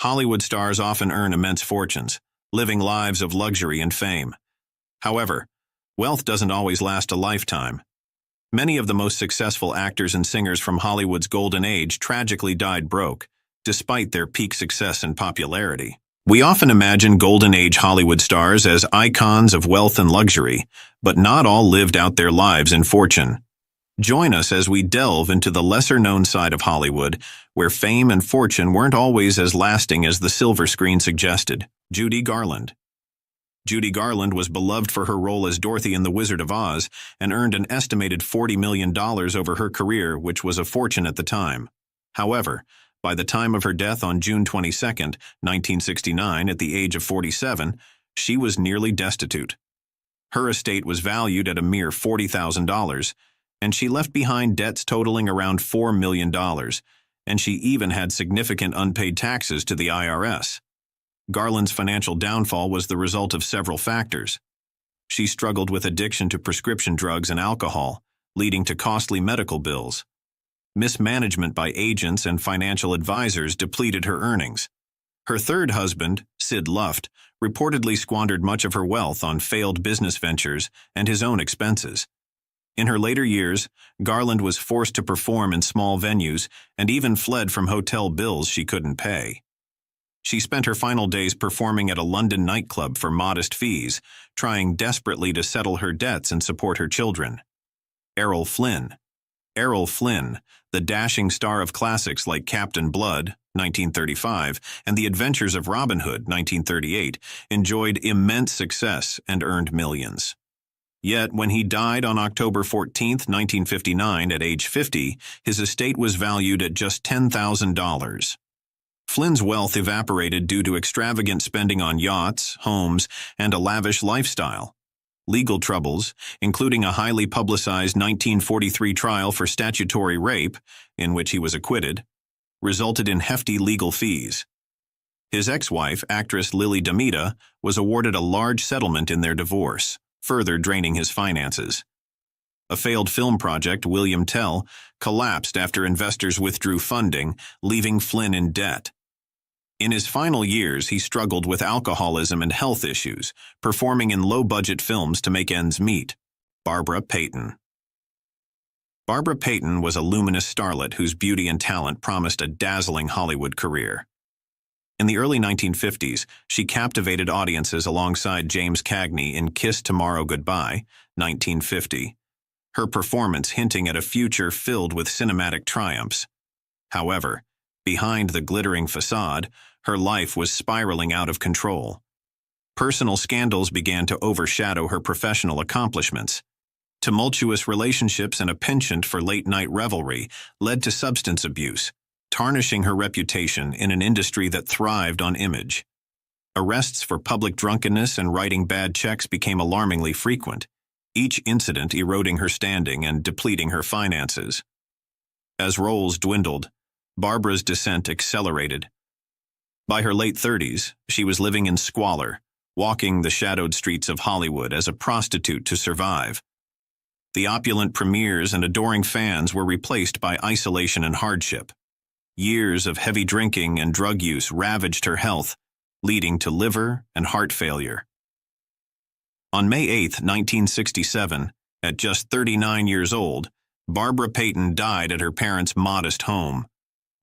Hollywood stars often earn immense fortunes, living lives of luxury and fame. However, wealth doesn't always last a lifetime. Many of the most successful actors and singers from Hollywood's golden age tragically died broke, despite their peak success and popularity. We often imagine golden age Hollywood stars as icons of wealth and luxury, but not all lived out their lives in fortune. Join us as we delve into the lesser-known side of Hollywood, where fame and fortune weren't always as lasting as the silver screen suggested. Judy Garland. Judy Garland was beloved for her role as Dorothy in The Wizard of Oz and earned an estimated $40 million over her career, which was a fortune at the time. However, by the time of her death on June 22, 1969, at the age of 47, she was nearly destitute. Her estate was valued at a mere $40,000, and she left behind debts totaling around $4 million, and she even had significant unpaid taxes to the IRS. Garland's financial downfall was the result of several factors. She struggled with addiction to prescription drugs and alcohol, leading to costly medical bills. Mismanagement by agents and financial advisors depleted her earnings. Her third husband, Sid Luft, reportedly squandered much of her wealth on failed business ventures and his own expenses. In her later years, Garland was forced to perform in small venues and even fled from hotel bills she couldn't pay. She spent her final days performing at a London nightclub for modest fees, trying desperately to settle her debts and support her children. Errol Flynn. Errol Flynn, the dashing star of classics like Captain Blood, 1935, and The Adventures of Robin Hood, 1938, enjoyed immense success and earned millions. Yet, when he died on October 14, 1959, at age 50, his estate was valued at just $10,000. Flynn's wealth evaporated due to extravagant spending on yachts, homes, and a lavish lifestyle. Legal troubles, including a highly publicized 1943 trial for statutory rape, in which he was acquitted, resulted in hefty legal fees. His ex-wife, actress Lily Damita, was awarded a large settlement in their divorce, further draining his finances. A failed film project, William Tell, collapsed after investors withdrew funding, leaving Flynn in debt. In his final years, he struggled with alcoholism and health issues, performing in low-budget films to make ends meet. Barbara Payton. Barbara Payton was a luminous starlet whose beauty and talent promised a dazzling Hollywood career. In the early 1950s, she captivated audiences alongside James Cagney in Kiss Tomorrow Goodbye, 1950, her performance hinting at a future filled with cinematic triumphs. However, behind the glittering facade, her life was spiraling out of control. Personal scandals began to overshadow her professional accomplishments. Tumultuous relationships and a penchant for late-night revelry led to substance abuse, tarnishing her reputation in an industry that thrived on image. Arrests for public drunkenness and writing bad checks became alarmingly frequent, each incident eroding her standing and depleting her finances. As roles dwindled, Barbara's descent accelerated. By her late 30s, she was living in squalor, walking the shadowed streets of Hollywood as a prostitute to survive. The opulent premieres and adoring fans were replaced by isolation and hardship. Years of heavy drinking and drug use ravaged her health, leading to liver and heart failure. On May 8, 1967, at just 39 years old, Barbara Payton died at her parents' modest home.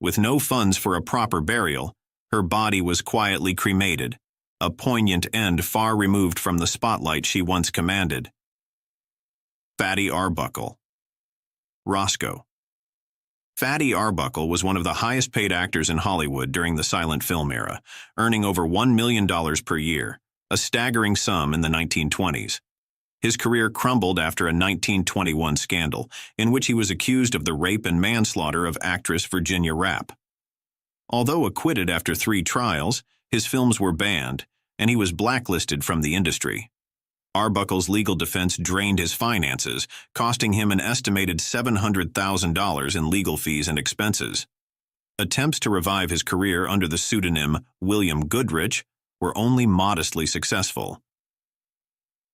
With no funds for a proper burial, her body was quietly cremated, a poignant end far removed from the spotlight she once commanded. Fatty Arbuckle. Roscoe. Fatty Arbuckle was one of the highest-paid actors in Hollywood during the silent film era, earning over $1 million per year, a staggering sum in the 1920s. His career crumbled after a 1921 scandal, in which he was accused of the rape and manslaughter of actress Virginia Rappe. Although acquitted after 3 trials, his films were banned, and he was blacklisted from the industry. Arbuckle's legal defense drained his finances, costing him an estimated $700,000 in legal fees and expenses. Attempts to revive his career under the pseudonym William Goodrich were only modestly successful.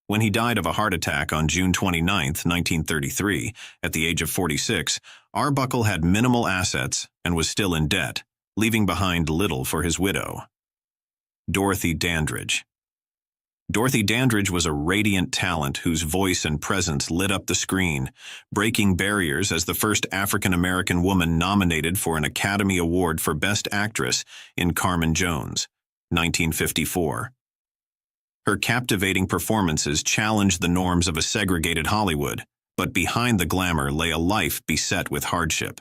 When he died of a heart attack on June 29, 1933, at the age of 46, Arbuckle had minimal assets and was still in debt, leaving behind little for his widow. Dorothy Dandridge. Dorothy Dandridge was a radiant talent whose voice and presence lit up the screen, breaking barriers as the first African-American woman nominated for an Academy Award for Best Actress in Carmen Jones, 1954. Her captivating performances challenged the norms of a segregated Hollywood, but behind the glamour lay a life beset with hardship.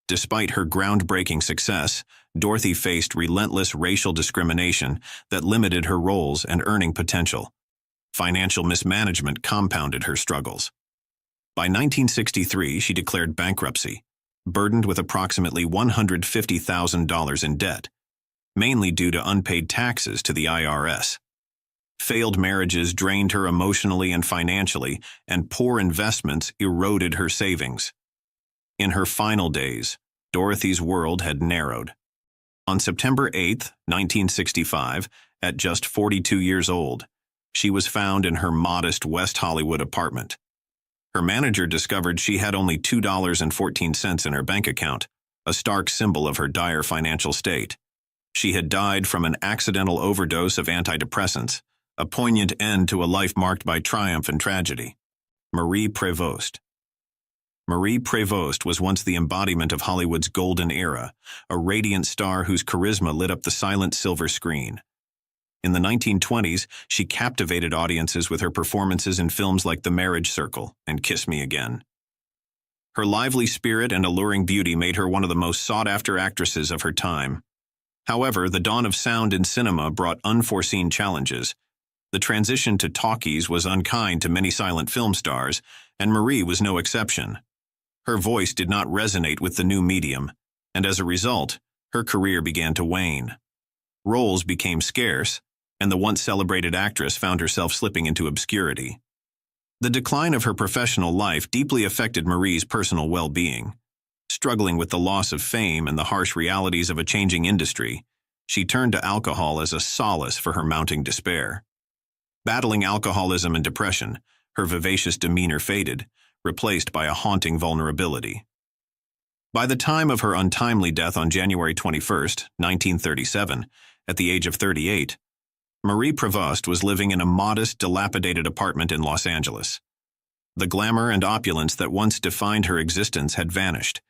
Despite her groundbreaking success, Dorothy faced relentless racial discrimination that limited her roles and earning potential. Financial mismanagement compounded her struggles. By 1963, she declared bankruptcy, burdened with approximately $150,000 in debt, mainly due to unpaid taxes to the IRS. Failed marriages drained her emotionally and financially, and poor investments eroded her savings. In her final days, Dorothy's world had narrowed. On September 8, 1965, at just 42 years old, she was found in her modest West Hollywood apartment. Her manager discovered she had only $2.14 in her bank account, a stark symbol of her dire financial state. She had died from an accidental overdose of antidepressants, a poignant end to a life marked by triumph and tragedy. Marie Prévost. Marie Prévost was once the embodiment of Hollywood's golden era, a radiant star whose charisma lit up the silent silver screen. In the 1920s, she captivated audiences with her performances in films like The Marriage Circle and Kiss Me Again. Her lively spirit and alluring beauty made her one of the most sought-after actresses of her time. However, the dawn of sound in cinema brought unforeseen challenges. The transition to talkies was unkind to many silent film stars, and Marie was no exception. Her voice did not resonate with the new medium, and as a result, her career began to wane. Roles became scarce, and the once celebrated actress found herself slipping into obscurity. The decline of her professional life deeply affected Marie's personal well-being. Struggling with the loss of fame and the harsh realities of a changing industry, she turned to alcohol as a solace for her mounting despair. Battling alcoholism and depression, her vivacious demeanor faded, replaced by a haunting vulnerability. By the time of her untimely death on January 21, 1937, at the age of 38, Marie Prévost was living in a modest, dilapidated apartment in Los Angeles. The glamour and opulence that once defined her existence had vanished.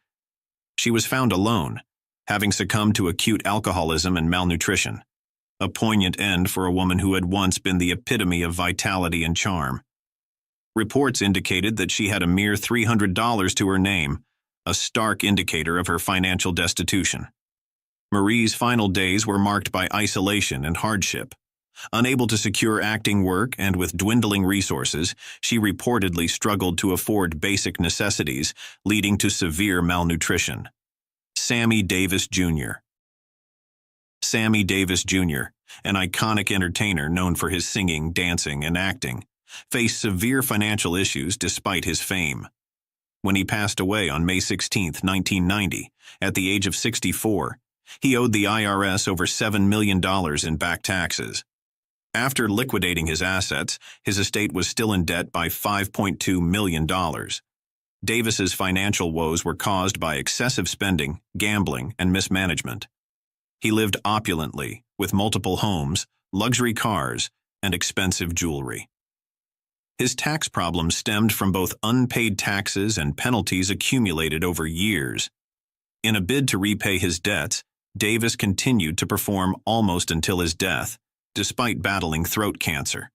She was found alone, having succumbed to acute alcoholism and malnutrition, a poignant end for a woman who had once been the epitome of vitality and charm. Reports indicated that she had a mere $300 to her name, a stark indicator of her financial destitution. Marie's final days were marked by isolation and hardship. Unable to secure acting work and with dwindling resources, she reportedly struggled to afford basic necessities, leading to severe malnutrition. Sammy Davis Jr. Sammy Davis Jr., an iconic entertainer known for his singing, dancing, and acting, faced severe financial issues despite his fame. When he passed away on May 16, 1990, at the age of 64, he owed the IRS over $7 million in back taxes. After liquidating his assets, his estate was still in debt by $5.2 million. Davis's financial woes were caused by excessive spending, gambling, and mismanagement. He lived opulently, with multiple homes, luxury cars, and expensive jewelry. His tax problems stemmed from both unpaid taxes and penalties accumulated over years. In a bid to repay his debts, Davis continued to perform almost until his death, despite battling throat cancer.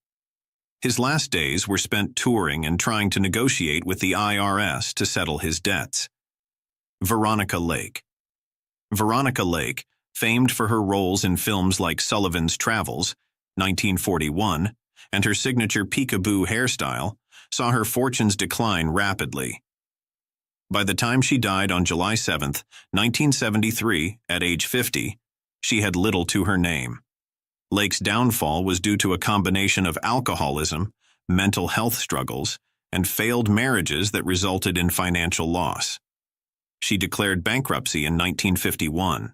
His last days were spent touring and trying to negotiate with the IRS to settle his debts. Veronica Lake. Veronica Lake, famed for her roles in films like Sullivan's Travels, 1941, and her signature peekaboo hairstyle, saw her fortunes decline rapidly. By the time she died on July 7, 1973, at age 50, she had little to her name. Lake's downfall was due to a combination of alcoholism, mental health struggles, and failed marriages that resulted in financial loss. She declared bankruptcy in 1951.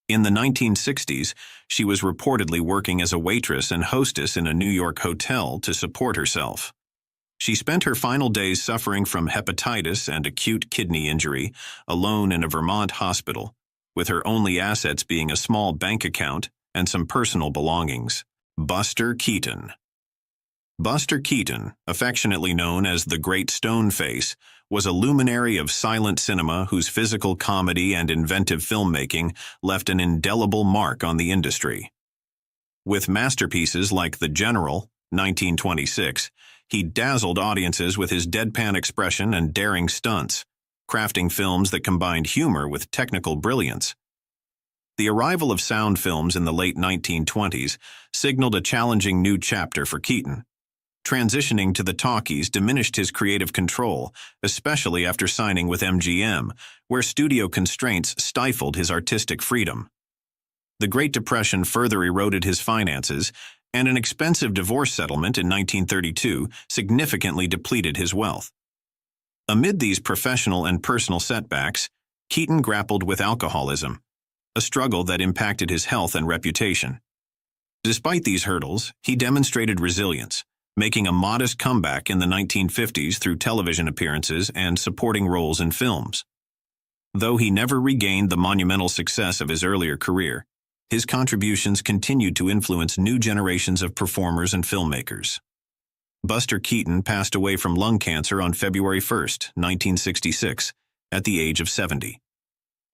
In the 1960s, she was reportedly working as a waitress and hostess in a New York hotel to support herself. She spent her final days suffering from hepatitis and acute kidney injury, alone in a Vermont hospital, with her only assets being a small bank account and some personal belongings. Buster Keaton. Buster Keaton, affectionately known as the Great Stone Face, was a luminary of silent cinema whose physical comedy and inventive filmmaking left an indelible mark on the industry. With masterpieces like The General, 1926, he dazzled audiences with his deadpan expression and daring stunts, crafting films that combined humor with technical brilliance. The arrival of sound films in the late 1920s signaled a challenging new chapter for Keaton. Transitioning to the talkies diminished his creative control, especially after signing with MGM, where studio constraints stifled his artistic freedom. The Great Depression further eroded his finances, and an expensive divorce settlement in 1932 significantly depleted his wealth. Amid these professional and personal setbacks, Keaton grappled with alcoholism, a struggle that impacted his health and reputation. Despite these hurdles, he demonstrated resilience, making a modest comeback in the 1950s through television appearances and supporting roles in films. Though he never regained the monumental success of his earlier career, his contributions continued to influence new generations of performers and filmmakers. Buster Keaton passed away from lung cancer on February 1, 1966, at the age of 70.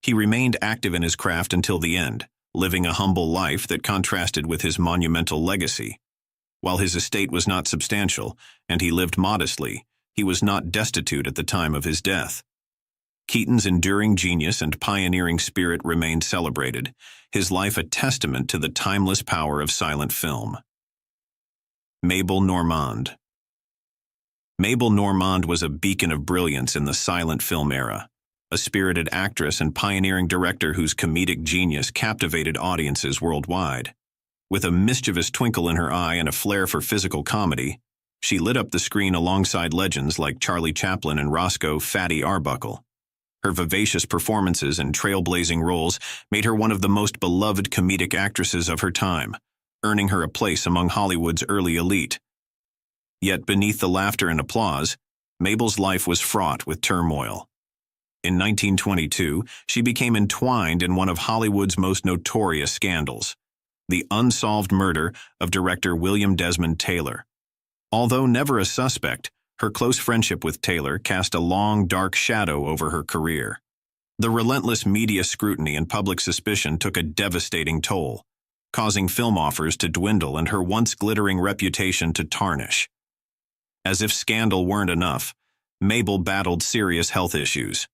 He remained active in his craft until the end, living a humble life that contrasted with his monumental legacy. While his estate was not substantial, and he lived modestly, he was not destitute at the time of his death. Keaton's enduring genius and pioneering spirit remained celebrated, his life a testament to the timeless power of silent film. Mabel Normand. Mabel Normand was a beacon of brilliance in the silent film era, a spirited actress and pioneering director whose comedic genius captivated audiences worldwide. With a mischievous twinkle in her eye and a flair for physical comedy, she lit up the screen alongside legends like Charlie Chaplin and Roscoe "Fatty" Arbuckle. Her vivacious performances and trailblazing roles made her one of the most beloved comedic actresses of her time, earning her a place among Hollywood's early elite. Yet beneath the laughter and applause, Mabel's life was fraught with turmoil. In 1922, she became entwined in one of Hollywood's most notorious scandals, the unsolved murder of director William Desmond Taylor. Although never a suspect, her close friendship with Taylor cast a long, dark shadow over her career. The relentless media scrutiny and public suspicion took a devastating toll, causing film offers to dwindle and her once glittering reputation to tarnish. As if scandal weren't enough, Mabel battled serious health issues.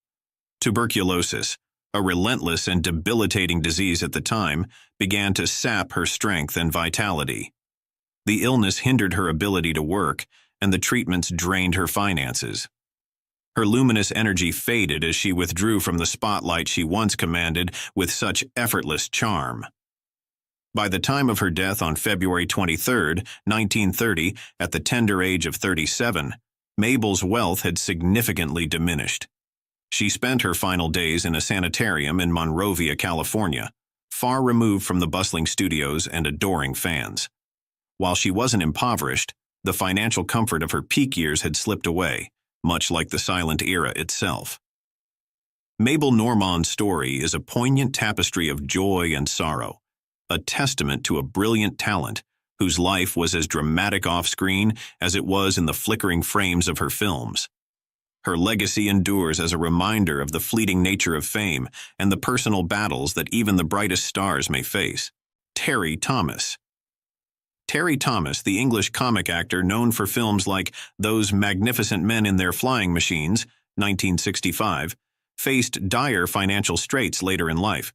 Tuberculosis, a relentless and debilitating disease at the time, began to sap her strength and vitality. The illness hindered her ability to work, and the treatments drained her finances. Her luminous energy faded as she withdrew from the spotlight she once commanded with such effortless charm. By the time of her death on February 23, 1930, at the tender age of 37, Mabel's wealth had significantly diminished. She spent her final days in a sanitarium in Monrovia, California, far removed from the bustling studios and adoring fans. While she wasn't impoverished, the financial comfort of her peak years had slipped away, much like the silent era itself. Mabel Normand's story is a poignant tapestry of joy and sorrow, a testament to a brilliant talent whose life was as dramatic off-screen as it was in the flickering frames of her films. Her legacy endures as a reminder of the fleeting nature of fame and the personal battles that even the brightest stars may face. Terry Thomas. Terry Thomas, the English comic actor known for films like Those Magnificent Men in Their Flying Machines, 1965, faced dire financial straits later in life.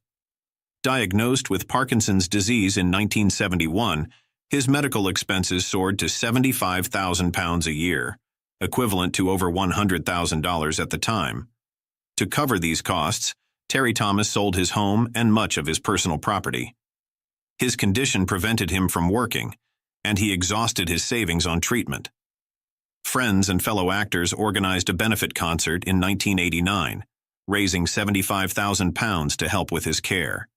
Diagnosed with Parkinson's disease in 1971, his medical expenses soared to £75,000 a year, equivalent to over $100,000 at the time. To cover these costs, Terry Thomas sold his home and much of his personal property. His condition prevented him from working, and he exhausted his savings on treatment. Friends and fellow actors organized a benefit concert in 1989, raising £75,000 to help with his care.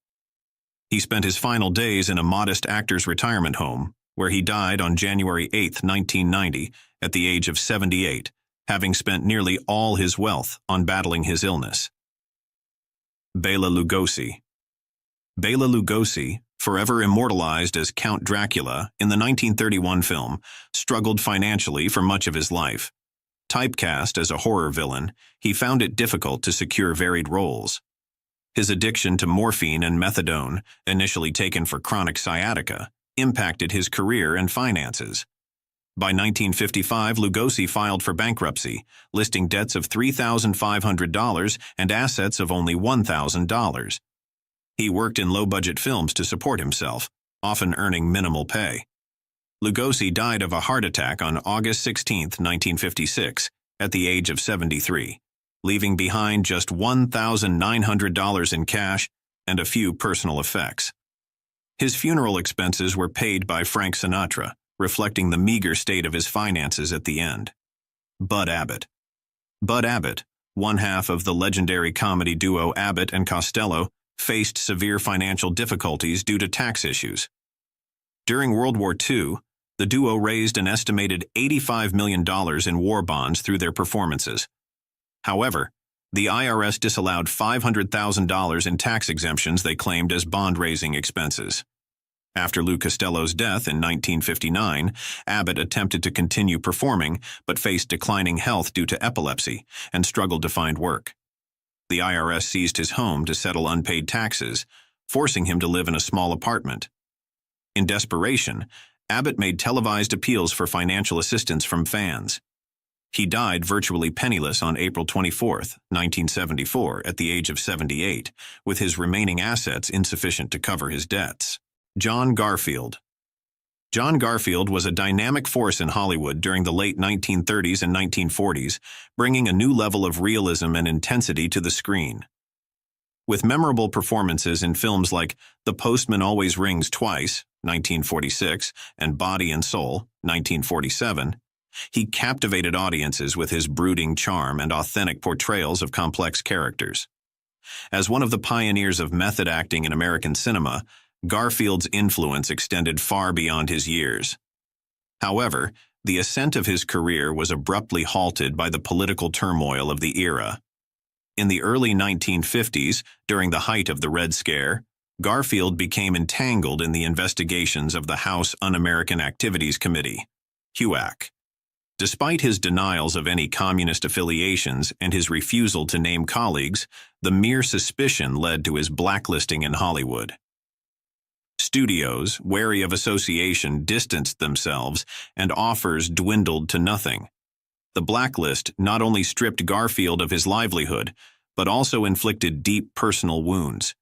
He spent his final days in a modest actor's retirement home, where he died on January 8, 1990, at the age of 78, having spent nearly all his wealth on battling his illness. Bela Lugosi. Bela Lugosi, forever immortalized as Count Dracula in the 1931 film, struggled financially for much of his life. Typecast as a horror villain, he found it difficult to secure varied roles. His addiction to morphine and methadone, initially taken for chronic sciatica, impacted his career and finances. By 1955, Lugosi filed for bankruptcy, listing debts of $3,500 and assets of only $1,000. He worked in low-budget films to support himself, often earning minimal pay. Lugosi died of a heart attack on August 16, 1956, at the age of 73, leaving behind just $1,900 in cash and a few personal effects. His funeral expenses were paid by Frank Sinatra, reflecting the meager state of his finances at the end. Bud Abbott. Bud Abbott, one half of the legendary comedy duo Abbott and Costello, faced severe financial difficulties due to tax issues. During World War II, the duo raised an estimated $85 million in war bonds through their performances. However, the IRS disallowed $500,000 in tax exemptions they claimed as bond-raising expenses. After Lou Costello's death in 1959, Abbott attempted to continue performing but faced declining health due to epilepsy and struggled to find work. The IRS seized his home to settle unpaid taxes, forcing him to live in a small apartment. In desperation, Abbott made televised appeals for financial assistance from fans. He died virtually penniless on April 24, 1974, at the age of 78, with his remaining assets insufficient to cover his debts. John Garfield. John Garfield was a dynamic force in Hollywood during the late 1930s and 1940s, bringing a new level of realism and intensity to the screen. With memorable performances in films like The Postman Always Rings Twice, 1946, and Body and Soul, 1947, he captivated audiences with his brooding charm and authentic portrayals of complex characters. As one of the pioneers of method acting in American cinema, Garfield's influence extended far beyond his years. However, the ascent of his career was abruptly halted by the political turmoil of the era. In the early 1950s, during the height of the Red Scare, Garfield became entangled in the investigations of the House Un-American Activities Committee, HUAC. Despite his denials of any communist affiliations and his refusal to name colleagues, the mere suspicion led to his blacklisting in Hollywood. Studios, wary of association, distanced themselves, and offers dwindled to nothing. The blacklist not only stripped Garfield of his livelihood, but also inflicted deep personal wounds.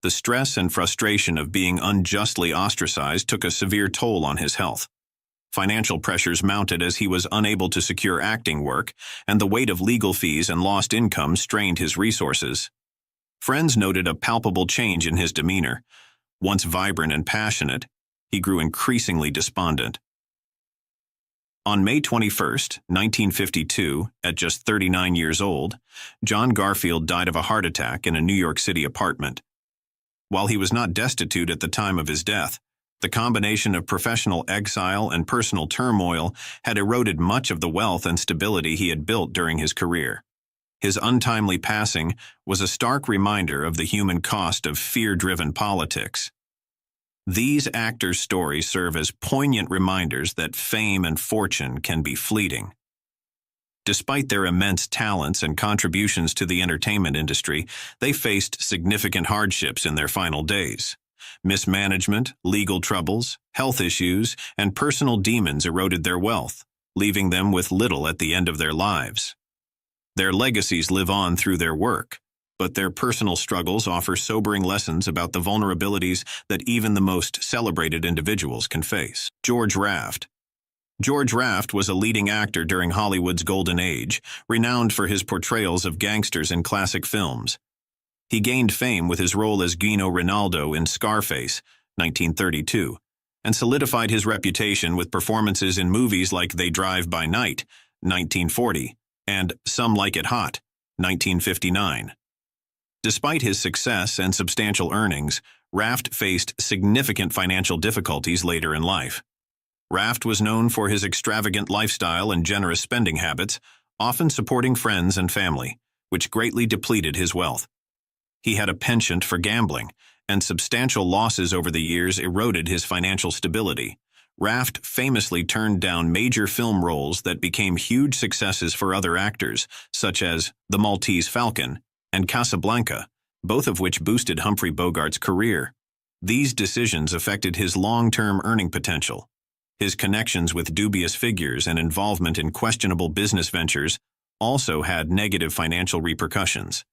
The stress and frustration of being unjustly ostracized took a severe toll on his health. Financial pressures mounted as he was unable to secure acting work, and the weight of legal fees and lost income strained his resources. Friends noted a palpable change in his demeanor. Once vibrant and passionate, he grew increasingly despondent. On May 21, 1952, at just 39 years old, John Garfield died of a heart attack in a New York City apartment. While he was not destitute at the time of his death, the combination of professional exile and personal turmoil had eroded much of the wealth and stability he had built during his career. His untimely passing was a stark reminder of the human cost of fear-driven politics. These actors' stories serve as poignant reminders that fame and fortune can be fleeting. Despite their immense talents and contributions to the entertainment industry, they faced significant hardships in their final days. Mismanagement, legal troubles, health issues, and personal demons eroded their wealth, leaving them with little at the end of their lives. Their legacies live on through their work, but their personal struggles offer sobering lessons about the vulnerabilities that even the most celebrated individuals can face. George Raft. George Raft was a leading actor during Hollywood's golden age, renowned for his portrayals of gangsters in classic films. He gained fame with his role as Gino Rinaldo in Scarface, 1932, and solidified his reputation with performances in movies like They Drive by Night, 1940, and Some Like It Hot, 1959. Despite his success and substantial earnings, Raft faced significant financial difficulties later in life. Raft was known for his extravagant lifestyle and generous spending habits, often supporting friends and family, which greatly depleted his wealth. He had a penchant for gambling, and substantial losses over the years eroded his financial stability. Raft famously turned down major film roles that became huge successes for other actors, such as The Maltese Falcon and Casablanca, both of which boosted Humphrey Bogart's career. These decisions affected his long-term earning potential. His connections with dubious figures and involvement in questionable business ventures also had negative financial repercussions.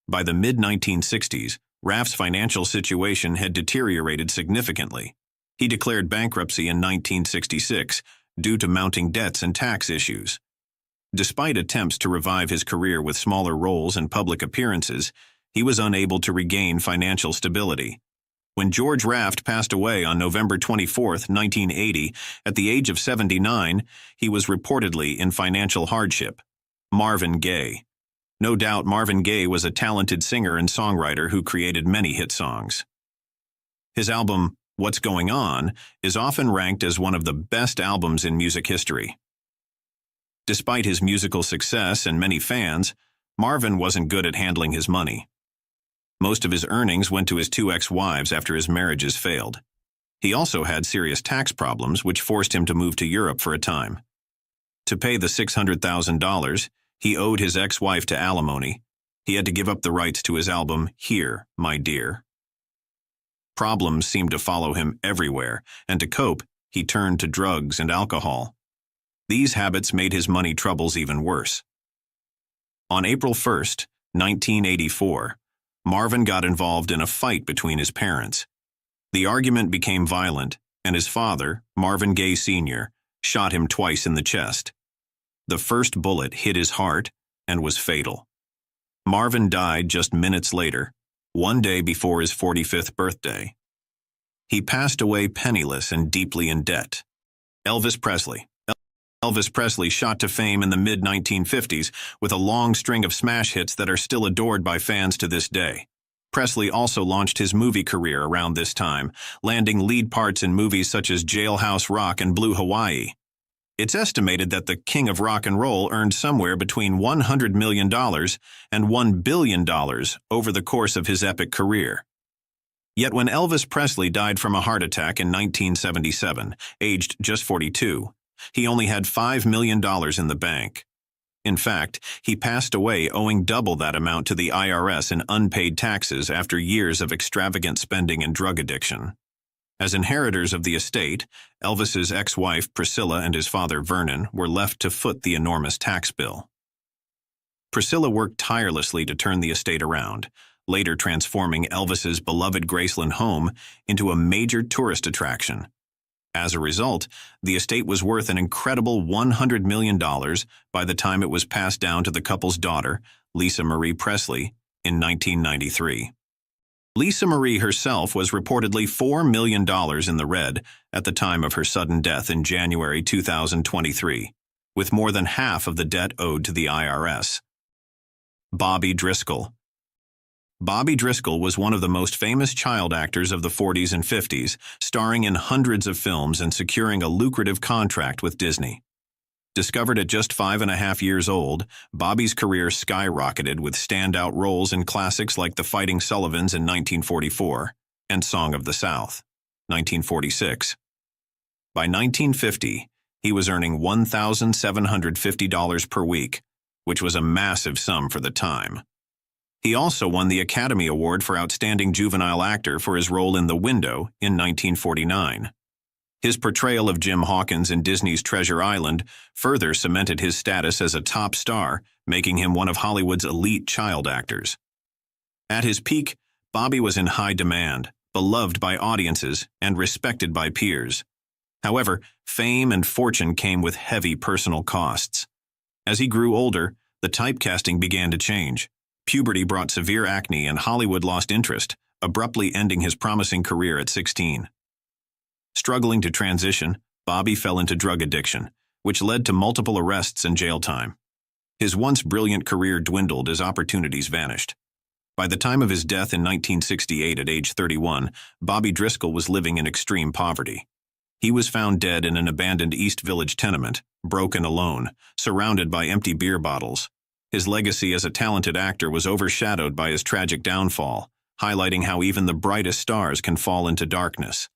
By the mid-1960s, Raft's financial situation had deteriorated significantly. He declared bankruptcy in 1966 due to mounting debts and tax issues. Despite attempts to revive his career with smaller roles and public appearances, he was unable to regain financial stability. When George Raft passed away on November 24, 1980, at the age of 79, he was reportedly in financial hardship. Marvin Gaye. No doubt Marvin Gaye was a talented singer and songwriter who created many hit songs. His album, What's Going On, is often ranked as one of the best albums in music history. Despite his musical success and many fans, Marvin wasn't good at handling his money. Most of his earnings went to his two ex-wives after his marriages failed. He also had serious tax problems, which forced him to move to Europe for a time. To pay the $600,000, he owed his ex-wife to alimony. He had to give up the rights to his album, Here, My Dear. Problems seemed to follow him everywhere, and to cope, he turned to drugs and alcohol. These habits made his money troubles even worse. On April 1, 1984, Marvin got involved in a fight between his parents. The argument became violent, and his father, Marvin Gaye Sr., shot him twice in the chest. The first bullet hit his heart and was fatal. Marvin died just minutes later, one day before his 45th birthday. He passed away penniless and deeply in debt. Elvis Presley. Elvis Presley shot to fame in the mid-1950s with a long string of smash hits that are still adored by fans to this day. Presley also launched his movie career around this time, landing lead parts in movies such as Jailhouse Rock and Blue Hawaii. It's estimated that the king of rock and roll earned somewhere between $100 million and $1 billion over the course of his epic career. Yet when Elvis Presley died from a heart attack in 1977, aged just 42, he only had $5 million in the bank. In fact, he passed away owing double that amount to the IRS in unpaid taxes after years of extravagant spending and drug addiction. As inheritors of the estate, Elvis's ex-wife Priscilla and his father Vernon were left to foot the enormous tax bill. Priscilla worked tirelessly to turn the estate around, later transforming Elvis's beloved Graceland home into a major tourist attraction. As a result, the estate was worth an incredible $100 million by the time it was passed down to the couple's daughter, Lisa Marie Presley, in 1993. Lisa Marie herself was reportedly $4 million in the red at the time of her sudden death in January 2023, with more than half of the debt owed to the IRS. Bobby Driscoll. Bobby Driscoll was one of the most famous child actors of the 40s and 50s, starring in hundreds of films and securing a lucrative contract with Disney. Discovered at just 5.5 years old, Bobby's career skyrocketed with standout roles in classics like The Fighting Sullivans in 1944 and Song of the South, 1946. By 1950, he was earning $1,750 per week, which was a massive sum for the time. He also won the Academy Award for Outstanding Juvenile Actor for his role in The Window in 1949. His portrayal of Jim Hawkins in Disney's Treasure Island further cemented his status as a top star, making him one of Hollywood's elite child actors. At his peak, Bobby was in high demand, beloved by audiences, and respected by peers. However, fame and fortune came with heavy personal costs. As he grew older, the typecasting began to change. Puberty brought severe acne and Hollywood lost interest, abruptly ending his promising career at 16. Struggling to transition, Bobby fell into drug addiction, which led to multiple arrests and jail time. His once brilliant career dwindled as opportunities vanished. By the time of his death in 1968 at age 31, Bobby Driscoll was living in extreme poverty. He was found dead in an abandoned East Village tenement, broken alone, surrounded by empty beer bottles. His legacy as a talented actor was overshadowed by his tragic downfall, highlighting how even the brightest stars can fall into darkness.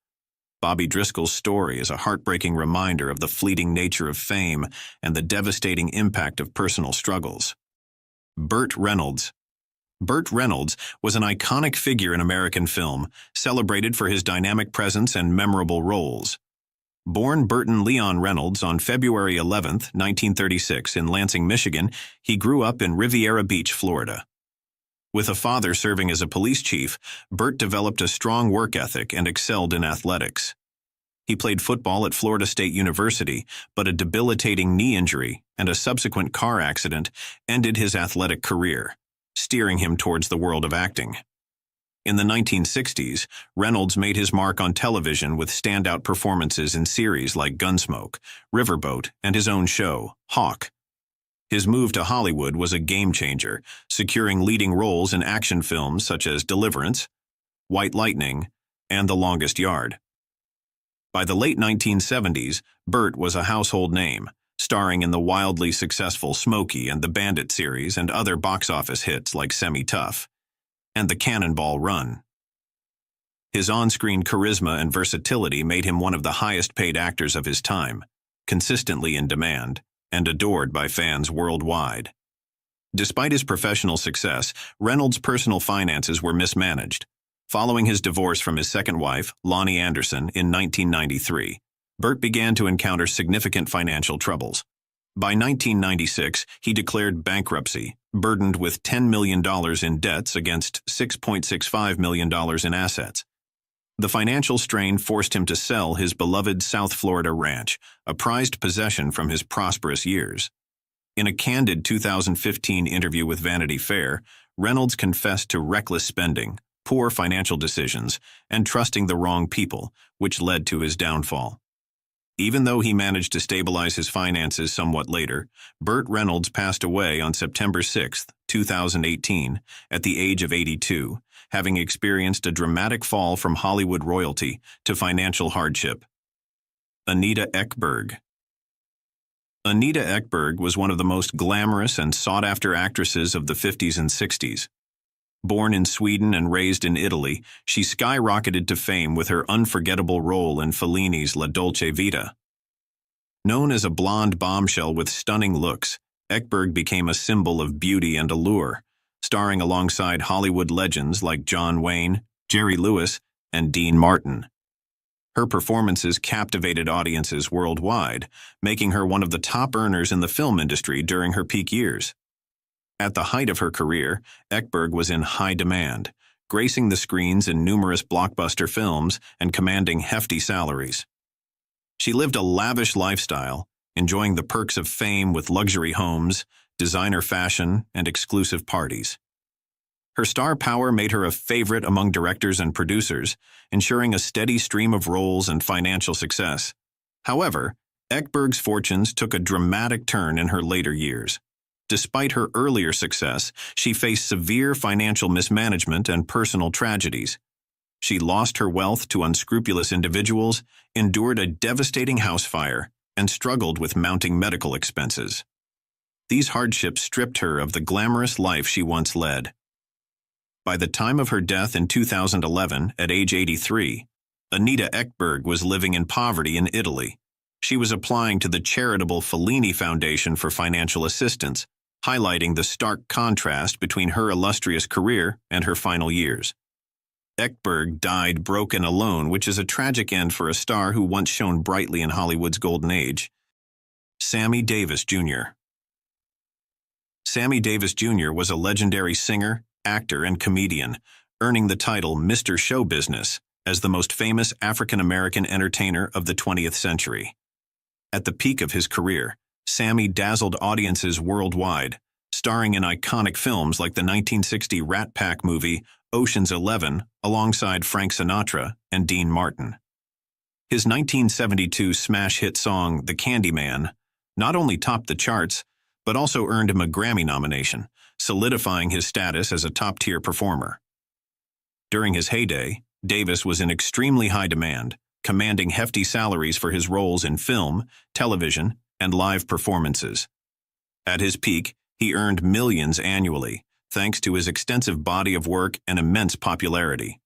Bobby Driscoll's story is a heartbreaking reminder of the fleeting nature of fame and the devastating impact of personal struggles. Burt Reynolds. Burt Reynolds was an iconic figure in American film, celebrated for his dynamic presence and memorable roles. Born Burton Leon Reynolds on February 11, 1936, in Lansing, Michigan, he grew up in Riviera Beach, Florida. With a father serving as a police chief, Burt developed a strong work ethic and excelled in athletics. He played football at Florida State University, but a debilitating knee injury and a subsequent car accident ended his athletic career, steering him towards the world of acting. In the 1960s, Reynolds made his mark on television with standout performances in series like Gunsmoke, Riverboat, and his own show, Hawk. His move to Hollywood was a game-changer, securing leading roles in action films such as Deliverance, White Lightning, and The Longest Yard. By the late 1970s, Burt was a household name, starring in the wildly successful Smokey and the Bandit series and other box office hits like Semi-Tough and The Cannonball Run. His on-screen charisma and versatility made him one of the highest-paid actors of his time, consistently in demand, and adored by fans worldwide. Despite his professional success, Reynolds' personal finances were mismanaged. Following his divorce from his second wife, Lonnie Anderson, in 1993, Burt began to encounter significant financial troubles. By 1996, he declared bankruptcy, burdened with $10 million in debts against $6.65 million in assets. The financial strain forced him to sell his beloved South Florida ranch, a prized possession from his prosperous years. In a candid 2015 interview with Vanity Fair, Reynolds confessed to reckless spending, poor financial decisions, and trusting the wrong people, which led to his downfall. Even though he managed to stabilize his finances somewhat later, Burt Reynolds passed away on September 6, 2018, at the age of 82, having experienced a dramatic fall from Hollywood royalty to financial hardship. Anita Ekberg. Anita Ekberg was one of the most glamorous and sought-after actresses of the 50s and 60s. Born in Sweden and raised in Italy, she skyrocketed to fame with her unforgettable role in Fellini's La Dolce Vita. Known as a blonde bombshell with stunning looks, Ekberg became a symbol of beauty and allure, starring alongside Hollywood legends like John Wayne, Jerry Lewis, and Dean Martin. Her performances captivated audiences worldwide, making her one of the top earners in the film industry during her peak years. At the height of her career, Ekberg was in high demand, gracing the screens in numerous blockbuster films and commanding hefty salaries. She lived a lavish lifestyle, enjoying the perks of fame with luxury homes, designer fashion, and exclusive parties. Her star power made her a favorite among directors and producers, ensuring a steady stream of roles and financial success. However, Ekberg's fortunes took a dramatic turn in her later years. Despite her earlier success, she faced severe financial mismanagement and personal tragedies. She lost her wealth to unscrupulous individuals, endured a devastating house fire, and struggled with mounting medical expenses. These hardships stripped her of the glamorous life she once led. By the time of her death in 2011, at age 83, Anita Ekberg was living in poverty in Italy. She was applying to the charitable Fellini Foundation for financial assistance, highlighting the stark contrast between her illustrious career and her final years. Ekberg died broken alone, which is a tragic end for a star who once shone brightly in Hollywood's golden age. Sammy Davis Jr. Sammy Davis Jr. was a legendary singer, actor, and comedian, earning the title Mr. Show Business as the most famous African-American entertainer of the 20th century. At the peak of his career, Sammy dazzled audiences worldwide, starring in iconic films like the 1960 Rat Pack movie Ocean's 11 alongside Frank Sinatra and Dean Martin. His 1972 smash hit song The Candyman not only topped the charts, but also earned him a Grammy nomination, solidifying his status as a top-tier performer. During his heyday, Davis was in extremely high demand, commanding hefty salaries for his roles in film, television, and live performances. At his peak, he earned millions annually, thanks to his extensive body of work and immense popularity.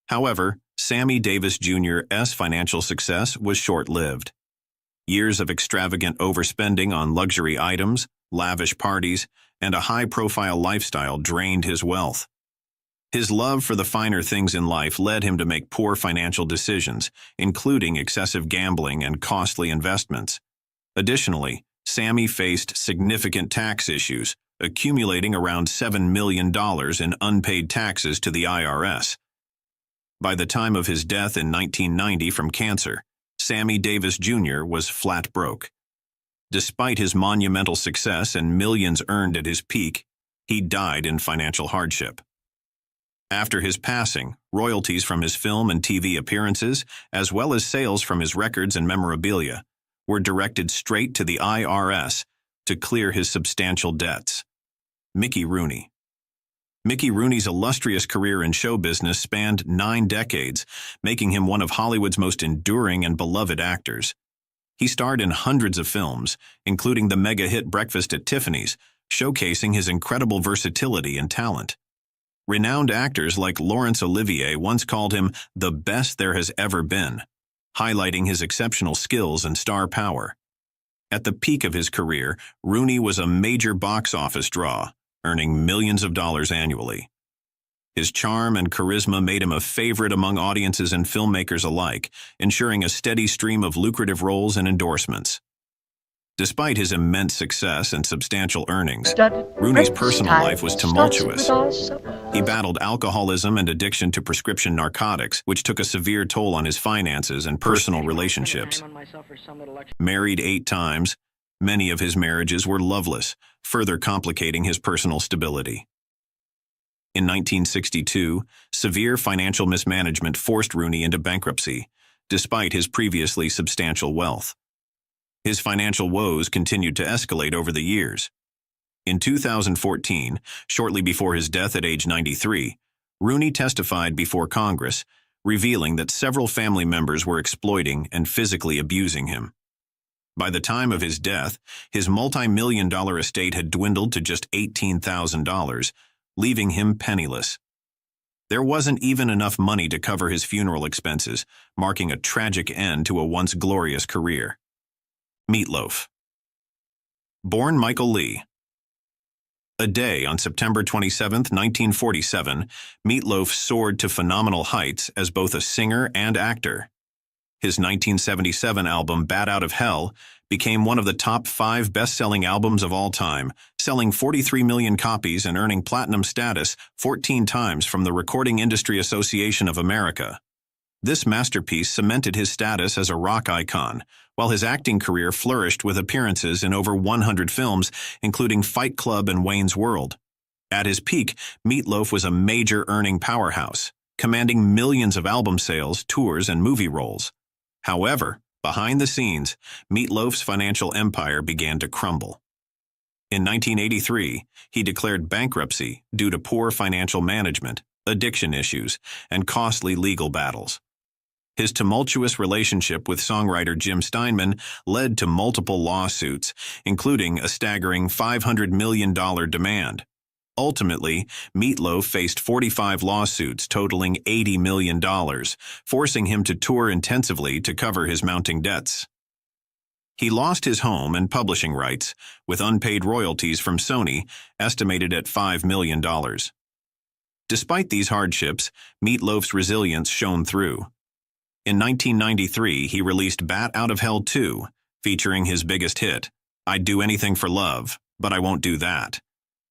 However, Sammy Davis Jr.'s financial success was short-lived. Years of extravagant overspending on luxury items, lavish parties, and a high-profile lifestyle drained his wealth. His love for the finer things in life led him to make poor financial decisions, including excessive gambling and costly investments. Additionally, Sammy faced significant tax issues, accumulating around $7 million in unpaid taxes to the IRS. By the time of his death in 1990 from cancer, Sammy Davis Jr. was flat broke. Despite his monumental success and millions earned at his peak, he died in financial hardship. After his passing, royalties from his film and TV appearances, as well as sales from his records and memorabilia, were directed straight to the IRS to clear his substantial debts. Mickey Rooney. Mickey Rooney's illustrious career in show business spanned 9 decades, making him one of Hollywood's most enduring and beloved actors. He starred in hundreds of films, including the mega-hit Breakfast at Tiffany's, showcasing his incredible versatility and talent. Renowned actors like Laurence Olivier once called him the best there has ever been, highlighting his exceptional skills and star power. At the peak of his career, Rooney was a major box office draw, earning millions of dollars annually. His charm and charisma made him a favorite among audiences and filmmakers alike, ensuring a steady stream of lucrative roles and endorsements. Despite his immense success and substantial earnings, Rooney's personal life was tumultuous. He battled alcoholism and addiction to prescription narcotics, which took a severe toll on his finances and personal relationships. Married 8 times, many of his marriages were loveless, further complicating his personal stability. In 1962, severe financial mismanagement forced Rooney into bankruptcy, despite his previously substantial wealth. His financial woes continued to escalate over the years. In 2014, shortly before his death at age 93, Rooney testified before Congress, revealing that several family members were exploiting and physically abusing him. By the time of his death, his multi-million-dollar estate had dwindled to just $18,000, leaving him penniless. There wasn't even enough money to cover his funeral expenses, marking a tragic end to a once glorious career. Meatloaf. Born Michael Lee. A day on September 27, 1947, Meatloaf soared to phenomenal heights as both a singer and actor. His 1977 album Bat Out of Hell became one of the top 5 best-selling albums of all time, selling 43 million copies and earning platinum status 14 times from the Recording Industry Association of America. This masterpiece cemented his status as a rock icon, while his acting career flourished with appearances in over 100 films, including Fight Club and Wayne's World. At his peak, Meatloaf was a major earning powerhouse, commanding millions of album sales, tours, and movie roles. However, behind the scenes, Meatloaf's financial empire began to crumble. In 1983, he declared bankruptcy due to poor financial management, addiction issues, and costly legal battles. His tumultuous relationship with songwriter Jim Steinman led to multiple lawsuits, including a staggering $500 million demand. Ultimately, Meatloaf faced 45 lawsuits totaling $80 million, forcing him to tour intensively to cover his mounting debts. He lost his home and publishing rights, with unpaid royalties from Sony estimated at $5 million. Despite these hardships, Meatloaf's resilience shone through. In 1993, he released Bat Out of Hell 2, featuring his biggest hit, I'd Do Anything for Love, But I Won't Do That,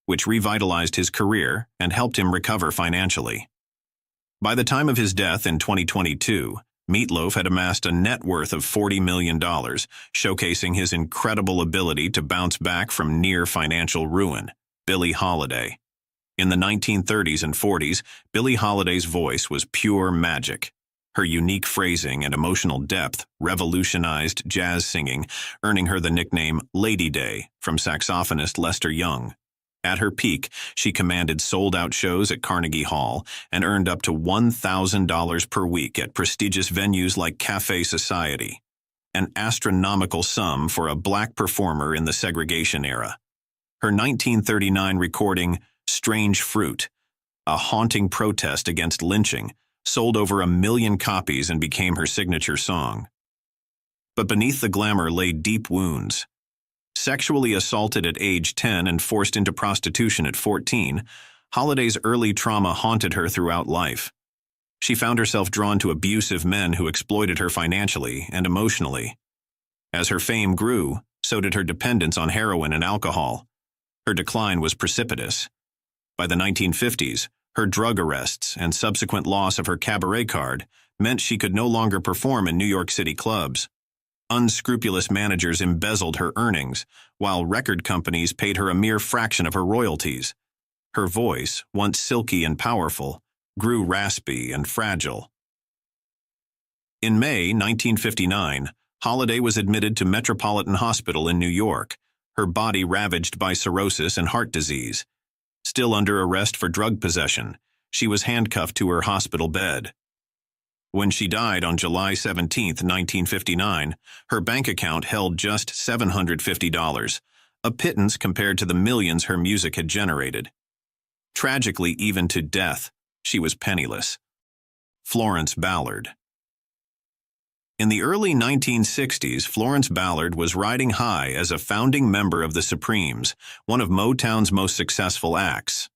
which revitalized his career and helped him recover financially. By the time of his death in 2022, Meatloaf had amassed a net worth of $40 million, showcasing his incredible ability to bounce back from near financial ruin. Billie Holiday. In the 1930s and 40s, Billie Holiday's voice was pure magic. Her unique phrasing and emotional depth revolutionized jazz singing, earning her the nickname Lady Day from saxophonist Lester Young. At her peak, she commanded sold-out shows at Carnegie Hall and earned up to $1,000 per week at prestigious venues like Cafe Society, an astronomical sum for a black performer in the segregation era. Her 1939 recording, Strange Fruit, a haunting protest against lynching, sold over 1 million copies and became her signature song. But beneath the glamour lay deep wounds. Sexually assaulted at age 10 and forced into prostitution at 14, Holiday's early trauma haunted her throughout life. She found herself drawn to abusive men who exploited her financially and emotionally. As her fame grew, so did her dependence on heroin and alcohol. Her decline was precipitous. By the 1950s, her drug arrests and subsequent loss of her cabaret card meant she could no longer perform in New York City clubs. Unscrupulous managers embezzled her earnings, while record companies paid her a mere fraction of her royalties. Her voice, once silky and powerful, grew raspy and fragile. In May 1959, Holiday was admitted to Metropolitan Hospital in New York, her body ravaged by cirrhosis and heart disease. Still under arrest for drug possession, she was handcuffed to her hospital bed. When she died on July 17, 1959, her bank account held just $750, a pittance compared to the millions her music had generated. Tragically, even to death, she was penniless. Florence Ballard. In the early 1960s, Florence Ballard was riding high as a founding member of the Supremes, one of Motown's most successful acts.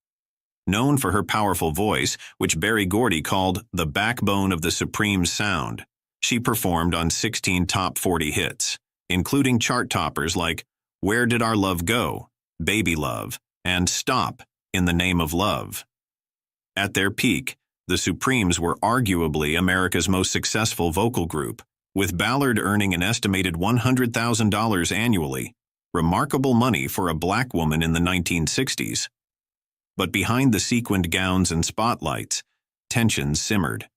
Known for her powerful voice, which Berry Gordy called the backbone of the Supremes sound, she performed on 16 top 40 hits, including chart toppers like Where Did Our Love Go?, Baby Love, and Stop, In the Name of Love. At their peak, the Supremes were arguably America's most successful vocal group, with Ballard earning an estimated $100,000 annually, remarkable money for a black woman in the 1960s. But behind the sequined gowns and spotlights, tensions simmered.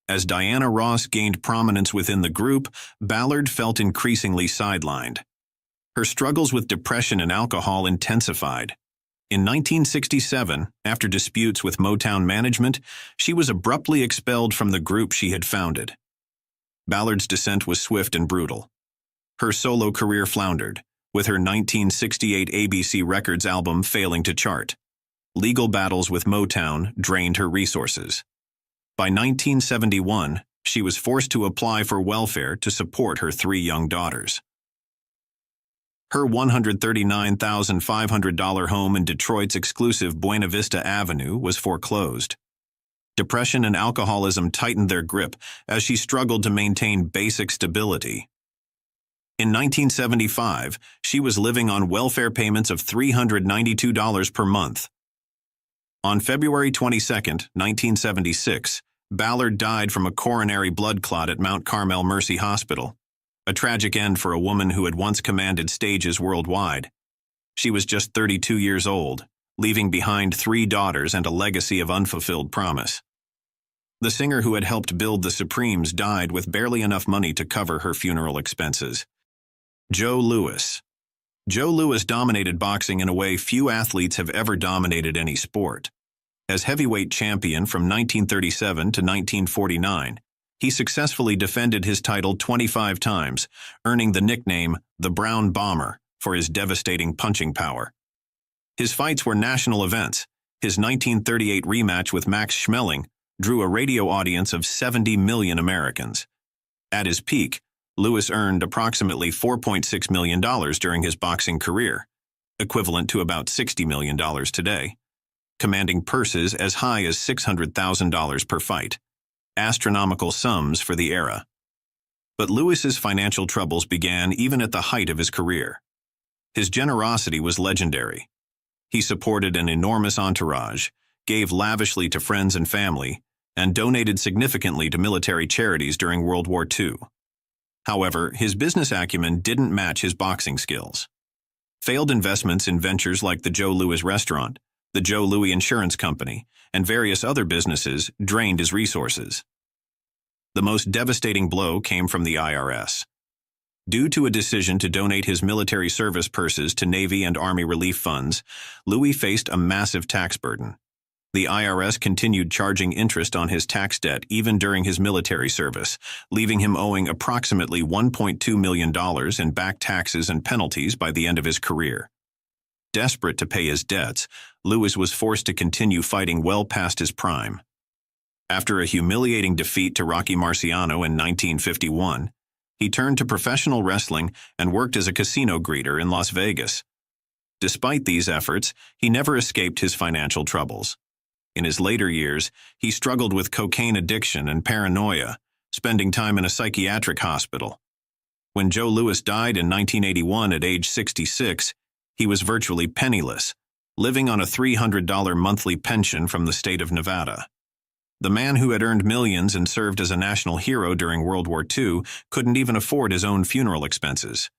As Diana Ross gained prominence within the group, Ballard felt increasingly sidelined. Her struggles with depression and alcohol intensified. In 1967, after disputes with Motown management, she was abruptly expelled from the group she had founded. Ballard's descent was swift and brutal. Her solo career floundered, with her 1968 ABC Records album failing to chart. Legal battles with Motown drained her resources. By 1971, she was forced to apply for welfare to support her 3 young daughters. Her $139,500 home in Detroit's exclusive Buena Vista Avenue was foreclosed. Depression and alcoholism tightened their grip as she struggled to maintain basic stability. In 1975, she was living on welfare payments of $392 per month. On February 22, 1976, Ballard died from a coronary blood clot at Mount Carmel Mercy Hospital, a tragic end for a woman who had once commanded stages worldwide. She was just 32 years old, leaving behind 3 daughters and a legacy of unfulfilled promise. The singer who had helped build the Supremes died with barely enough money to cover her funeral expenses. Joe Louis. Joe Louis dominated boxing in a way few athletes have ever dominated any sport. As heavyweight champion from 1937 to 1949, he successfully defended his title 25 times, earning the nickname the Brown Bomber for his devastating punching power. His fights were national events. His 1938 rematch with Max Schmeling drew a radio audience of 70 million Americans. At his peak, Louis earned approximately $4.6 million during his boxing career, equivalent to about $60 million today, commanding purses as high as $600,000 per fight, astronomical sums for the era. But Louis's financial troubles began even at the height of his career. His generosity was legendary. He supported an enormous entourage, gave lavishly to friends and family, and donated significantly to military charities during World War II. However, his business acumen didn't match his boxing skills. Failed investments in ventures like the Joe Louis Restaurant, the Joe Louis Insurance Company, and various other businesses drained his resources. The most devastating blow came from the IRS. Due to a decision to donate his military service purses to Navy and Army relief funds, Louis faced a massive tax burden. The IRS continued charging interest on his tax debt even during his military service, leaving him owing approximately $1.2 million in back taxes and penalties by the end of his career. Desperate to pay his debts, Lewis was forced to continue fighting well past his prime. After a humiliating defeat to Rocky Marciano in 1951, he turned to professional wrestling and worked as a casino greeter in Las Vegas. Despite these efforts, he never escaped his financial troubles. In his later years, he struggled with cocaine addiction and paranoia, spending time in a psychiatric hospital. When Joe Louis died in 1981 at age 66, he was virtually penniless, living on a $300 monthly pension from the state of Nevada. The man who had earned millions and served as a national hero during World War II couldn't even afford his own funeral expenses.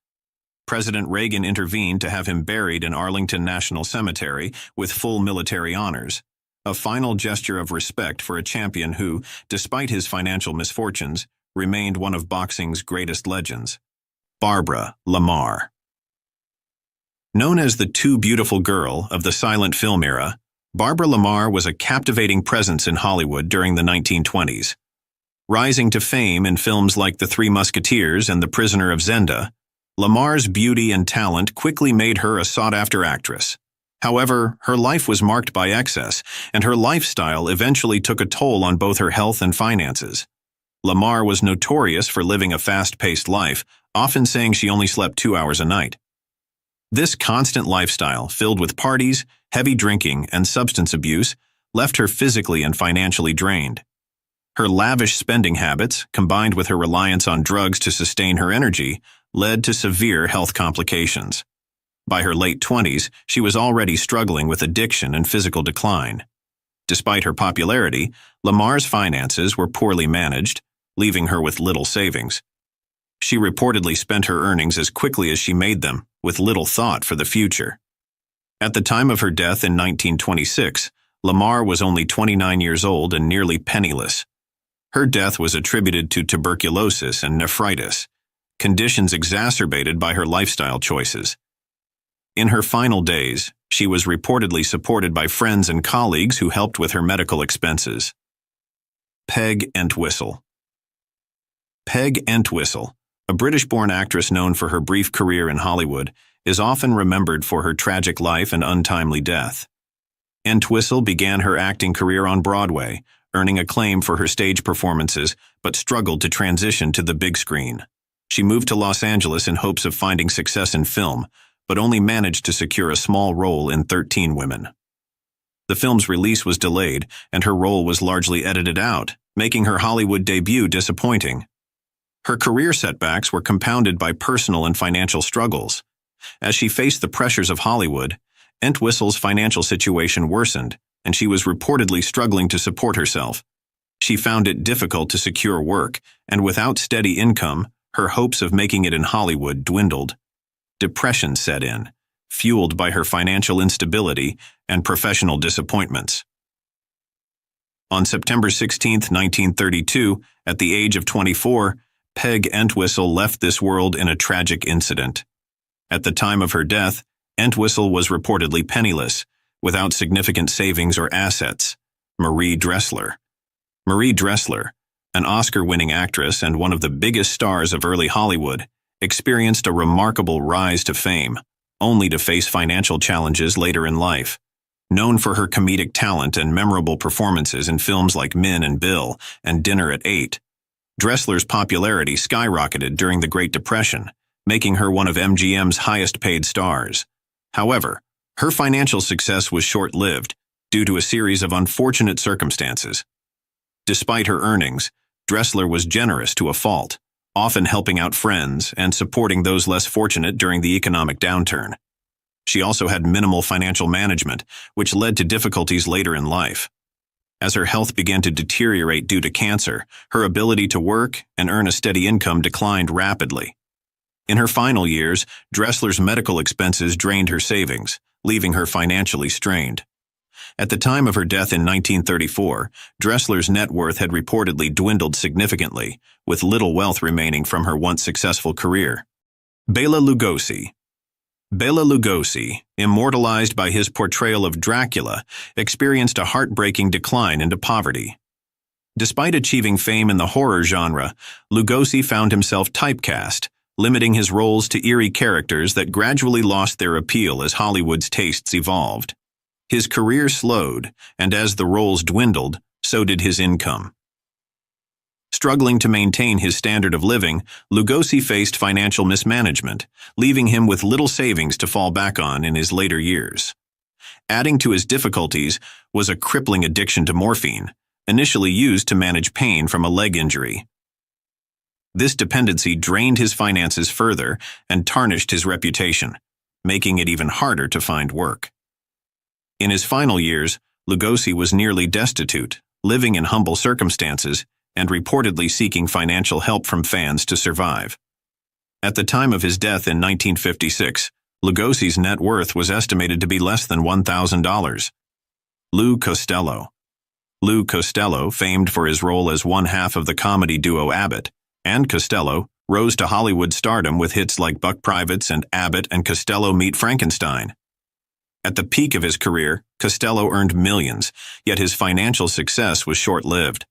President Reagan intervened to have him buried in Arlington National Cemetery with full military honors, a final gesture of respect for a champion who, despite his financial misfortunes, remained one of boxing's greatest legends. Barbara Lamar. Known as the Too Beautiful Girl of the silent film era, Barbara Lamar was a captivating presence in Hollywood during the 1920s. Rising to fame in films like The Three Musketeers and The Prisoner of Zenda, Lamar's beauty and talent quickly made her a sought-after actress. However, her life was marked by excess, and her lifestyle eventually took a toll on both her health and finances. Lamar was notorious for living a fast-paced life, often saying she only slept 2 hours a night. This constant lifestyle, filled with parties, heavy drinking, and substance abuse, left her physically and financially drained. Her lavish spending habits, combined with her reliance on drugs to sustain her energy, led to severe health complications. By her late 20s, she was already struggling with addiction and physical decline. Despite her popularity, Lamar's finances were poorly managed, leaving her with little savings. She reportedly spent her earnings as quickly as she made them, with little thought for the future. At the time of her death in 1926, Lamar was only 29 years old and nearly penniless. Her death was attributed to tuberculosis and nephritis, conditions exacerbated by her lifestyle choices. In her final days, she was reportedly supported by friends and colleagues who helped with her medical expenses. Peg Entwistle. Peg Entwistle, a British-born actress known for her brief career in Hollywood, is often remembered for her tragic life and untimely death. Entwistle began her acting career on Broadway, earning acclaim for her stage performances, but struggled to transition to the big screen. She moved to Los Angeles in hopes of finding success in film, but only managed to secure a small role in 13 Women. The film's release was delayed, and her role was largely edited out, making her Hollywood debut disappointing. Her career setbacks were compounded by personal and financial struggles. As she faced the pressures of Hollywood, Entwistle's financial situation worsened, and she was reportedly struggling to support herself. She found it difficult to secure work, and without steady income, her hopes of making it in Hollywood dwindled. Depression set in, fueled by her financial instability and professional disappointments. On September 16, 1932, at the age of 24, Peg Entwistle left this world in a tragic incident. At the time of her death, Entwistle was reportedly penniless, without significant savings or assets. Marie Dressler. Marie Dressler, an Oscar-winning actress and one of the biggest stars of early Hollywood, experienced a remarkable rise to fame, only to face financial challenges later in life. Known for her comedic talent and memorable performances in films like Min and Bill and Dinner at 8, Dressler's popularity skyrocketed during the Great Depression, making her one of MGM's highest-paid stars. However, her financial success was short-lived due to a series of unfortunate circumstances. Despite her earnings, Dressler was generous to a fault, often helping out friends and supporting those less fortunate during the economic downturn. She also had minimal financial management, which led to difficulties later in life. As her health began to deteriorate due to cancer, her ability to work and earn a steady income declined rapidly. In her final years, Dressler's medical expenses drained her savings, leaving her financially strained. At the time of her death in 1934, Dressler's net worth had reportedly dwindled significantly, with little wealth remaining from her once successful career. Bela Lugosi. Bela Lugosi, immortalized by his portrayal of Dracula, experienced a heartbreaking decline into poverty. Despite achieving fame in the horror genre, Lugosi found himself typecast, limiting his roles to eerie characters that gradually lost their appeal as Hollywood's tastes evolved. His career slowed, and as the roles dwindled, so did his income. Struggling to maintain his standard of living, Lugosi faced financial mismanagement, leaving him with little savings to fall back on in his later years. Adding to his difficulties was a crippling addiction to morphine, initially used to manage pain from a leg injury. This dependency drained his finances further and tarnished his reputation, making it even harder to find work. In his final years, Lugosi was nearly destitute, living in humble circumstances and reportedly seeking financial help from fans to survive. At the time of his death in 1956, Lugosi's net worth was estimated to be less than $1,000. Lou Costello. Lou Costello, famed for his role as one half of the comedy duo Abbott and Costello, rose to Hollywood stardom with hits like Buck Privates and Abbott and Costello Meet Frankenstein. At the peak of his career, Costello earned millions, yet his financial success was short-lived.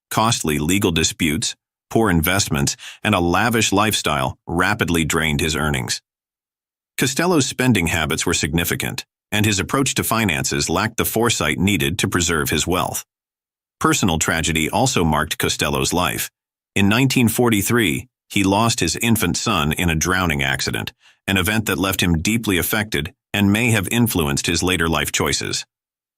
Costly legal disputes, poor investments, and a lavish lifestyle rapidly drained his earnings. Costello's spending habits were significant, and his approach to finances lacked the foresight needed to preserve his wealth. Personal tragedy also marked Costello's life. In 1943, he lost his infant son in a drowning accident, an event that left him deeply affected and may have influenced his later life choices.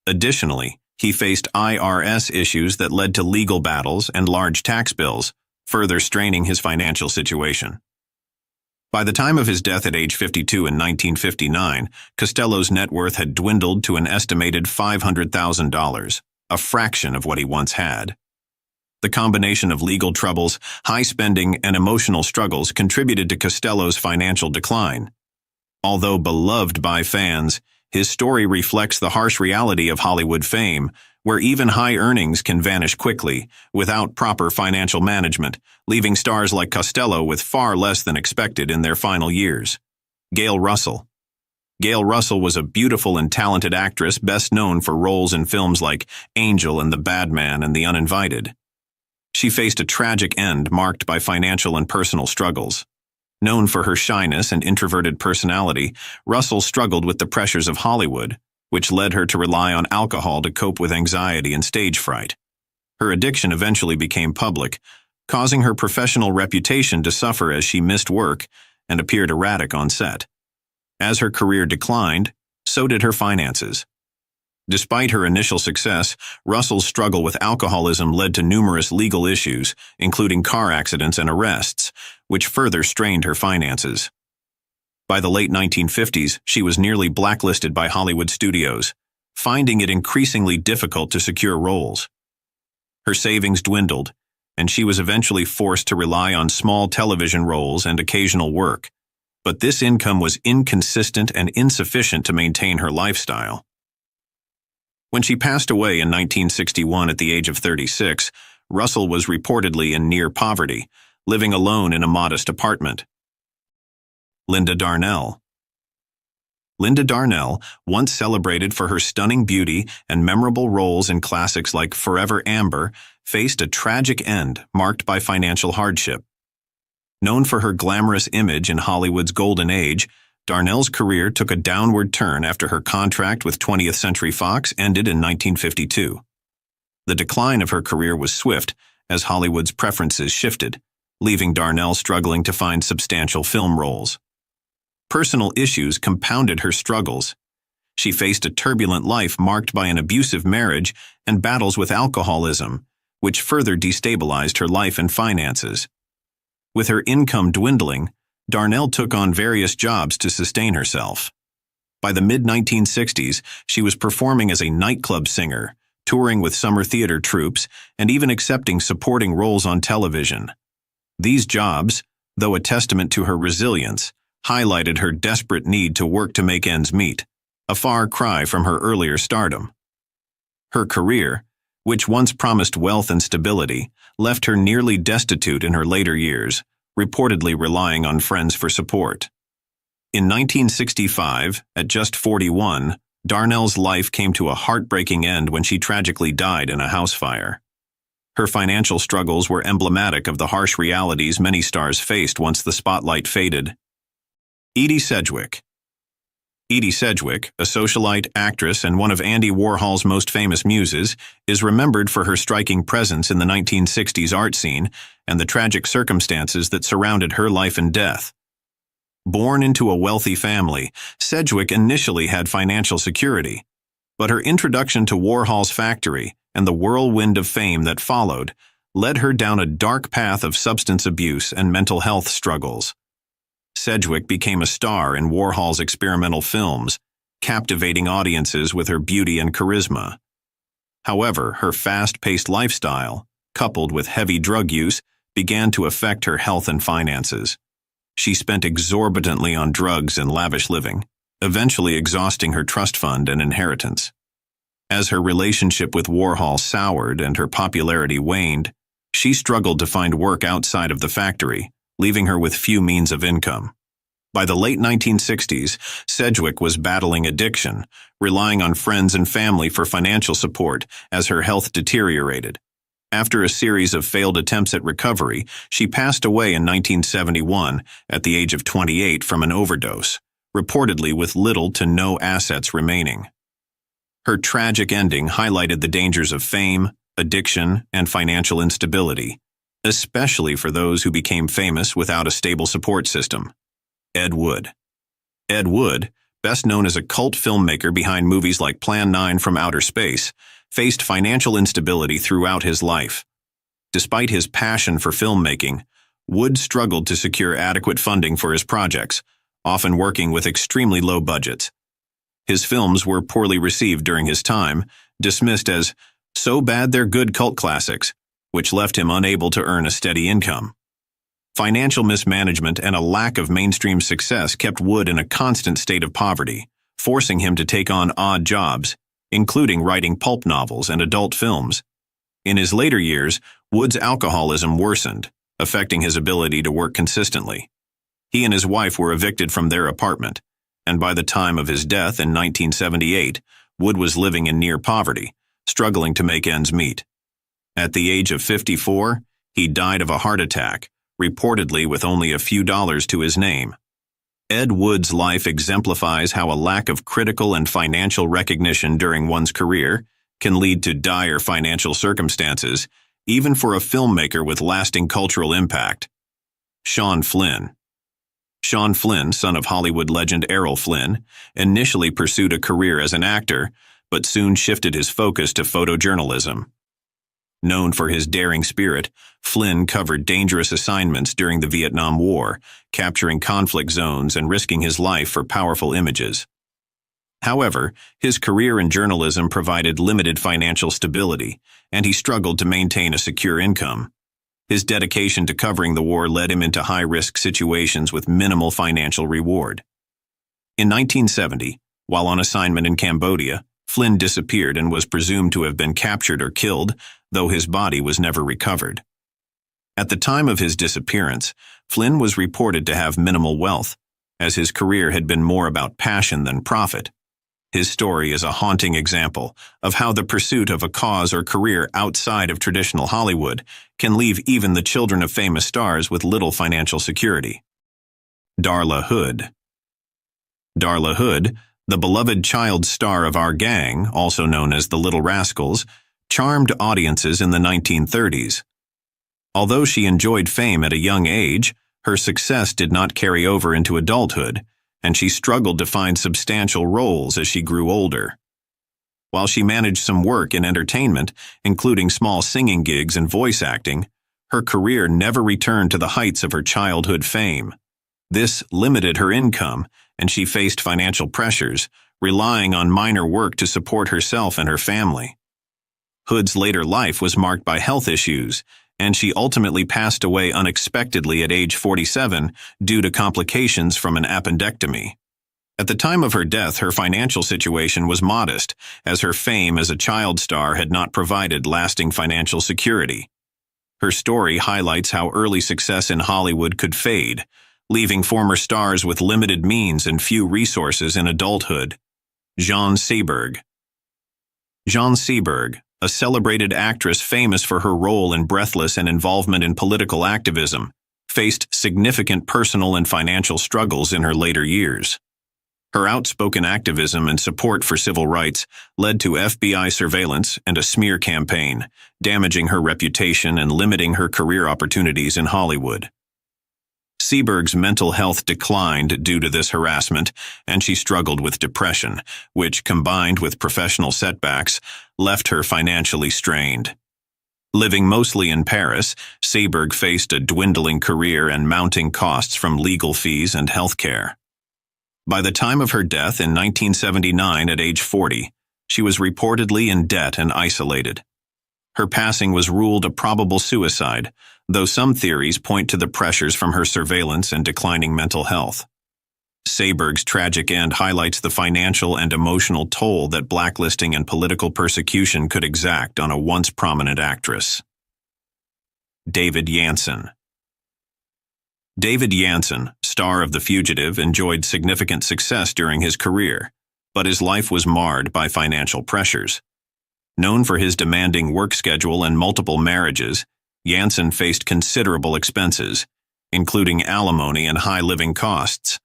Additionally, he faced IRS issues that led to legal battles and large tax bills, further straining his financial situation. By the time of his death at age 52 in 1959, Costello's net worth had dwindled to an estimated $500,000, a fraction of what he once had. The combination of legal troubles, high spending, and emotional struggles contributed to Costello's financial decline. Although beloved by fans, his story reflects the harsh reality of Hollywood fame, where even high earnings can vanish quickly without proper financial management, leaving stars like Costello with far less than expected in their final years. Gail Russell. Gail Russell was a beautiful and talented actress best known for roles in films like Angel and the Bad Man and The Uninvited. She faced a tragic end marked by financial and personal struggles. Known for her shyness and introverted personality, Russell struggled with the pressures of Hollywood, which led her to rely on alcohol to cope with anxiety and stage fright. Her addiction eventually became public, causing her professional reputation to suffer as she missed work and appeared erratic on set. As her career declined, so did her finances. Despite her initial success, Russell's struggle with alcoholism led to numerous legal issues, including car accidents and arrests, which further strained her finances. By the late 1950s, she was nearly blacklisted by Hollywood studios, finding it increasingly difficult to secure roles. Her savings dwindled, and she was eventually forced to rely on small television roles and occasional work. But this income was inconsistent and insufficient to maintain her lifestyle. When she passed away in 1961 at the age of 36, Russell was reportedly in near poverty, living alone in a modest apartment. Linda Darnell. Linda Darnell, once celebrated for her stunning beauty and memorable roles in classics like Forever Amber, faced a tragic end marked by financial hardship. Known for her glamorous image in Hollywood's golden age, Darnell's career took a downward turn after her contract with 20th Century Fox ended in 1952. The decline of her career was swift as Hollywood's preferences shifted, leaving Darnell struggling to find substantial film roles. Personal issues compounded her struggles. She faced a turbulent life marked by an abusive marriage and battles with alcoholism, which further destabilized her life and finances. With her income dwindling, Darnell took on various jobs to sustain herself. By the mid-1960s, she was performing as a nightclub singer, touring with summer theater troupes, and even accepting supporting roles on television. These jobs, though a testament to her resilience, highlighted her desperate need to work to make ends meet, a far cry from her earlier stardom. Her career, which once promised wealth and stability, left her nearly destitute in her later years, reportedly relying on friends for support. In 1965, at just 41, Darnell's life came to a heartbreaking end when she tragically died in a house fire. Her financial struggles were emblematic of the harsh realities many stars faced once the spotlight faded. Edie Sedgwick. Edie Sedgwick, a socialite, actress, and one of Andy Warhol's most famous muses, is remembered for her striking presence in the 1960s art scene and the tragic circumstances that surrounded her life and death. Born into a wealthy family, Sedgwick initially had financial security, but her introduction to Warhol's factory and the whirlwind of fame that followed led her down a dark path of substance abuse and mental health struggles. Sedgwick became a star in Warhol's experimental films, captivating audiences with her beauty and charisma. However, her fast-paced lifestyle, coupled with heavy drug use, began to affect her health and finances. She spent exorbitantly on drugs and lavish living, eventually exhausting her trust fund and inheritance. As her relationship with Warhol soured and her popularity waned, she struggled to find work outside of the factory, leaving her with few means of income. By the late 1960s, Sedgwick was battling addiction, relying on friends and family for financial support as her health deteriorated. After a series of failed attempts at recovery, she passed away in 1971 at the age of 28 from an overdose, reportedly with little to no assets remaining. Her tragic ending highlighted the dangers of fame, addiction, and financial instability, especially for those who became famous without a stable support system. Ed Wood. Ed Wood, best known as a cult filmmaker behind movies like Plan 9 from Outer Space, faced financial instability throughout his life. Despite his passion for filmmaking, Wood struggled to secure adequate funding for his projects, often working with extremely low budgets. His films were poorly received during his time, dismissed as so bad they're good cult classics, which left him unable to earn a steady income. Financial mismanagement and a lack of mainstream success kept Wood in a constant state of poverty, forcing him to take on odd jobs, including writing pulp novels and adult films. In his later years, Wood's alcoholism worsened, affecting his ability to work consistently. He and his wife were evicted from their apartment, and by the time of his death in 1978, Wood was living in near poverty, struggling to make ends meet. At the age of 54, he died of a heart attack, reportedly with only a few dollars to his name. Ed Wood's life exemplifies how a lack of critical and financial recognition during one's career can lead to dire financial circumstances, even for a filmmaker with lasting cultural impact. Sean Flynn. Sean Flynn, son of Hollywood legend Errol Flynn, initially pursued a career as an actor, but soon shifted his focus to photojournalism. Known for his daring spirit, Flynn covered dangerous assignments during the Vietnam War, capturing conflict zones and risking his life for powerful images. However, his career in journalism provided limited financial stability, and he struggled to maintain a secure income. His dedication to covering the war led him into high-risk situations with minimal financial reward. In 1970, while on assignment in Cambodia, Flynn disappeared and was presumed to have been captured or killed, though his body was never recovered. At the time of his disappearance, Flynn was reported to have minimal wealth, as his career had been more about passion than profit. His story is a haunting example of how the pursuit of a cause or career outside of traditional Hollywood can leave even the children of famous stars with little financial security. Darla Hood. Darla Hood, the beloved child star of Our Gang, also known as the Little Rascals, charmed audiences in the 1930s. Although she enjoyed fame at a young age, her success did not carry over into adulthood, and she struggled to find substantial roles as she grew older. While she managed some work in entertainment, including small singing gigs and voice acting, her career never returned to the heights of her childhood fame. This limited her income, and she faced financial pressures, relying on minor work to support herself and her family. Hood's later life was marked by health issues, and she ultimately passed away unexpectedly at age 47 due to complications from an appendectomy. At the time of her death, her financial situation was modest, as her fame as a child star had not provided lasting financial security. Her story highlights how early success in Hollywood could fade, leaving former stars with limited means and few resources in adulthood. Jean Seberg. Jean Seberg, a celebrated actress famous for her role in Breathless and involvement in political activism, faced significant personal and financial struggles in her later years. Her outspoken activism and support for civil rights led to FBI surveillance and a smear campaign, damaging her reputation and limiting her career opportunities in Hollywood. Seberg's mental health declined due to this harassment, and she struggled with depression, which, combined with professional setbacks, left her financially strained. Living mostly in Paris, Seberg faced a dwindling career and mounting costs from legal fees and health care. By the time of her death in 1979 at age 40, she was reportedly in debt and isolated. Her passing was ruled a probable suicide, though some theories point to the pressures from her surveillance and declining mental health. Seberg's tragic end highlights the financial and emotional toll that blacklisting and political persecution could exact on a once prominent actress. David Janssen. David Janssen, star of The Fugitive, enjoyed significant success during his career, but his life was marred by financial pressures. Known for his demanding work schedule and multiple marriages, Janssen faced considerable expenses, including alimony and high living costs.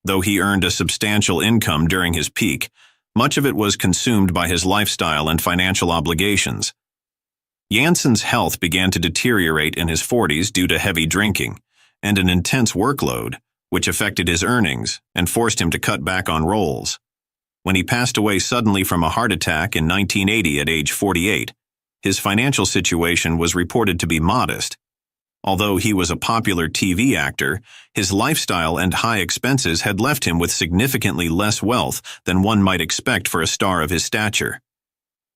Though he earned a substantial income during his peak, much of it was consumed by his lifestyle and financial obligations. Janssen's health began to deteriorate in his 40s due to heavy drinking and an intense workload, which affected his earnings and forced him to cut back on roles. When he passed away suddenly from a heart attack in 1980 at age 48, his financial situation was reported to be modest. Although he was a popular TV actor, his lifestyle and high expenses had left him with significantly less wealth than one might expect for a star of his stature.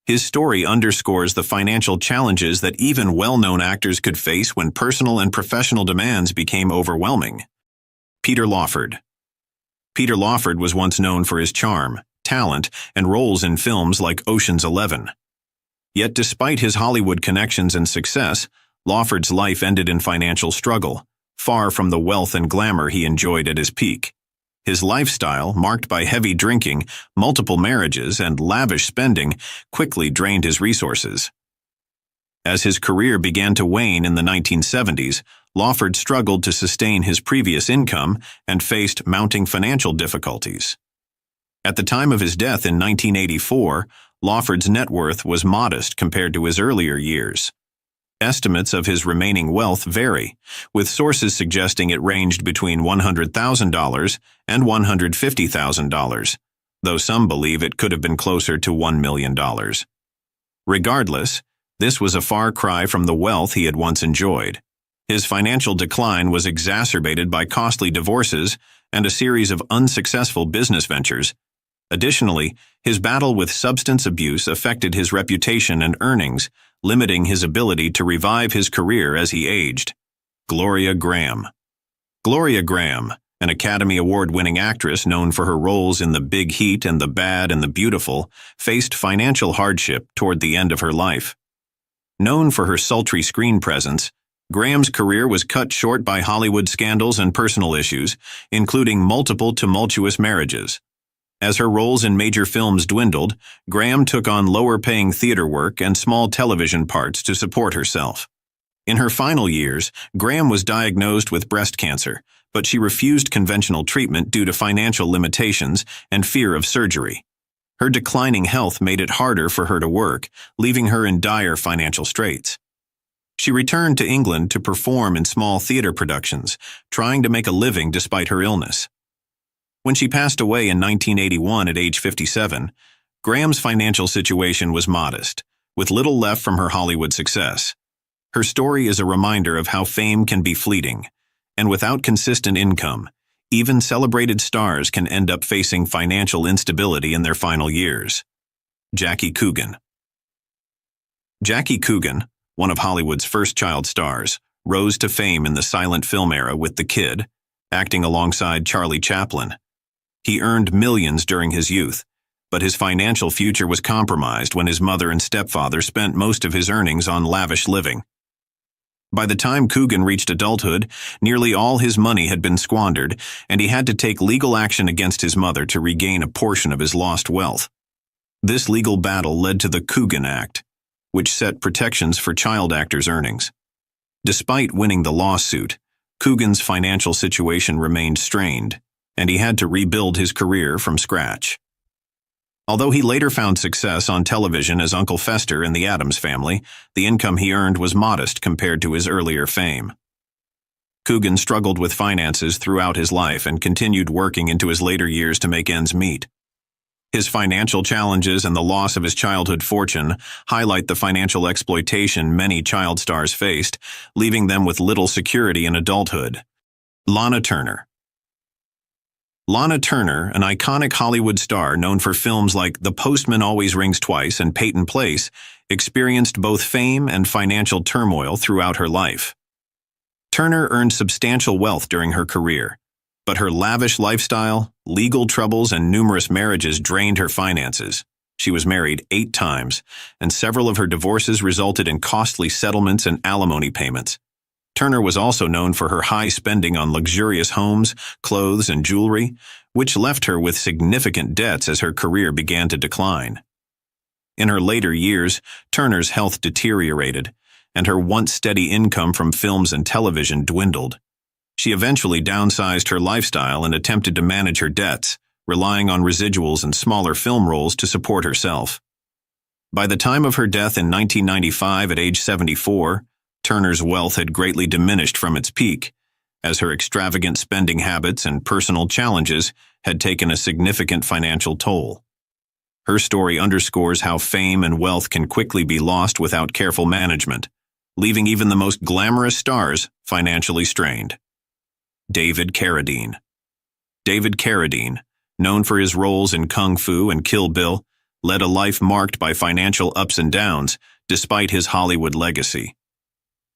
His story underscores the financial challenges that even well-known actors could face when personal and professional demands became overwhelming. Peter Lawford. Peter Lawford was once known for his charm, talent, and roles in films like Ocean's 11. Yet despite his Hollywood connections and success, Lawford's life ended in financial struggle, far from the wealth and glamour he enjoyed at his peak. His lifestyle, marked by heavy drinking, multiple marriages, and lavish spending, quickly drained his resources. As his career began to wane in the 1970s, Lawford struggled to sustain his previous income and faced mounting financial difficulties. At the time of his death in 1984, Lawford's net worth was modest compared to his earlier years. Estimates of his remaining wealth vary, with sources suggesting it ranged between $100,000 and $150,000, though some believe it could have been closer to $1 million. Regardless, this was a far cry from the wealth he had once enjoyed. His financial decline was exacerbated by costly divorces and a series of unsuccessful business ventures. Additionally, his battle with substance abuse affected his reputation and earnings, limiting his ability to revive his career as he aged. Gloria Grahame. Gloria Grahame, an Academy Award-winning actress known for her roles in The Big Heat and The Bad and the Beautiful, faced financial hardship toward the end of her life. Known for her sultry screen presence, Graham's career was cut short by Hollywood scandals and personal issues, including multiple tumultuous marriages. As her roles in major films dwindled, Grahame took on lower-paying theater work and small television parts to support herself. In her final years, Grahame was diagnosed with breast cancer, but she refused conventional treatment due to financial limitations and fear of surgery. Her declining health made it harder for her to work, leaving her in dire financial straits. She returned to England to perform in small theater productions, trying to make a living despite her illness. When she passed away in 1981 at age 57, Graham's financial situation was modest, with little left from her Hollywood success. Her story is a reminder of how fame can be fleeting, and without consistent income, even celebrated stars can end up facing financial instability in their final years. Jackie Coogan. Jackie Coogan, one of Hollywood's first child stars, rose to fame in the silent film era with The Kid, acting alongside Charlie Chaplin. He earned millions during his youth, but his financial future was compromised when his mother and stepfather spent most of his earnings on lavish living. By the time Coogan reached adulthood, nearly all his money had been squandered, and he had to take legal action against his mother to regain a portion of his lost wealth. This legal battle led to the Coogan Act, which set protections for child actors' earnings. Despite winning the lawsuit, Coogan's financial situation remained strained, and he had to rebuild his career from scratch. Although he later found success on television as Uncle Fester in The Addams Family, the income he earned was modest compared to his earlier fame. Coogan struggled with finances throughout his life and continued working into his later years to make ends meet. His financial challenges and the loss of his childhood fortune highlight the financial exploitation many child stars faced, leaving them with little security in adulthood. Lana Turner. Lana Turner, an iconic Hollywood star known for films like The Postman Always Rings Twice and Peyton Place, experienced both fame and financial turmoil throughout her life. Turner earned substantial wealth during her career, but her lavish lifestyle, legal troubles, and numerous marriages drained her finances. She was married 8 times, and several of her divorces resulted in costly settlements and alimony payments. Turner was also known for her high spending on luxurious homes, clothes, and jewelry, which left her with significant debts as her career began to decline. In her later years, Turner's health deteriorated, and her once steady income from films and television dwindled. She eventually downsized her lifestyle and attempted to manage her debts, relying on residuals and smaller film roles to support herself. By the time of her death in 1995 at age 74, Turner's wealth had greatly diminished from its peak, as her extravagant spending habits and personal challenges had taken a significant financial toll. Her story underscores how fame and wealth can quickly be lost without careful management, leaving even the most glamorous stars financially strained. David Carradine. David Carradine, known for his roles in Kung Fu and Kill Bill, led a life marked by financial ups and downs despite his Hollywood legacy.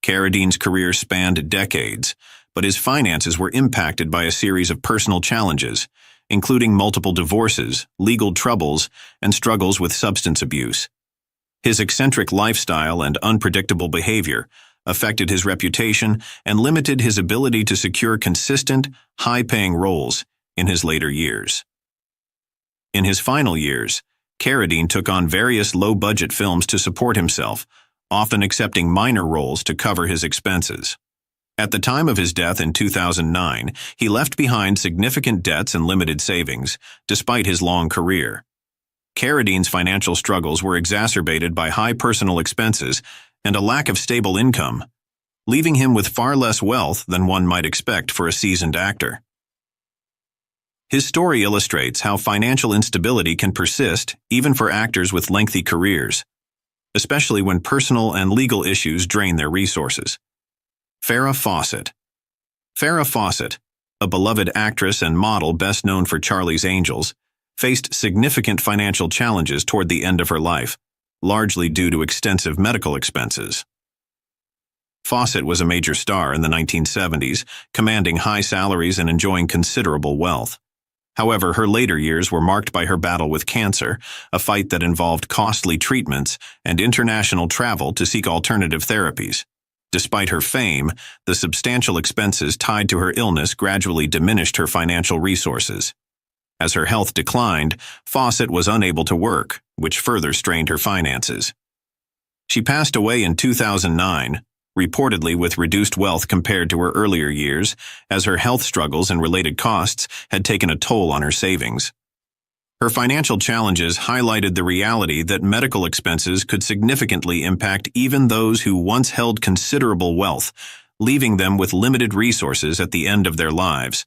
Carradine's career spanned decades, but his finances were impacted by a series of personal challenges, including multiple divorces, legal troubles, and struggles with substance abuse. His eccentric lifestyle and unpredictable behavior affected his reputation and limited his ability to secure consistent, high-paying roles in his later years. In his final years, Carradine took on various low-budget films to support himself, often accepting minor roles to cover his expenses. At the time of his death in 2009, he left behind significant debts and limited savings, despite his long career. Carradine's financial struggles were exacerbated by high personal expenses and a lack of stable income, leaving him with far less wealth than one might expect for a seasoned actor. His story illustrates how financial instability can persist even for actors with lengthy careers, especially when personal and legal issues drain their resources. Farrah Fawcett. Farrah Fawcett, a beloved actress and model best known for Charlie's Angels, faced significant financial challenges toward the end of her life, largely due to extensive medical expenses. Fawcett was a major star in the 1970s, commanding high salaries and enjoying considerable wealth. However, her later years were marked by her battle with cancer, a fight that involved costly treatments and international travel to seek alternative therapies. Despite her fame, the substantial expenses tied to her illness gradually diminished her financial resources. As her health declined, Fawcett was unable to work, which further strained her finances. She passed away in 2009, reportedly with reduced wealth compared to her earlier years, as her health struggles and related costs had taken a toll on her savings. Her financial challenges highlighted the reality that medical expenses could significantly impact even those who once held considerable wealth, leaving them with limited resources at the end of their lives.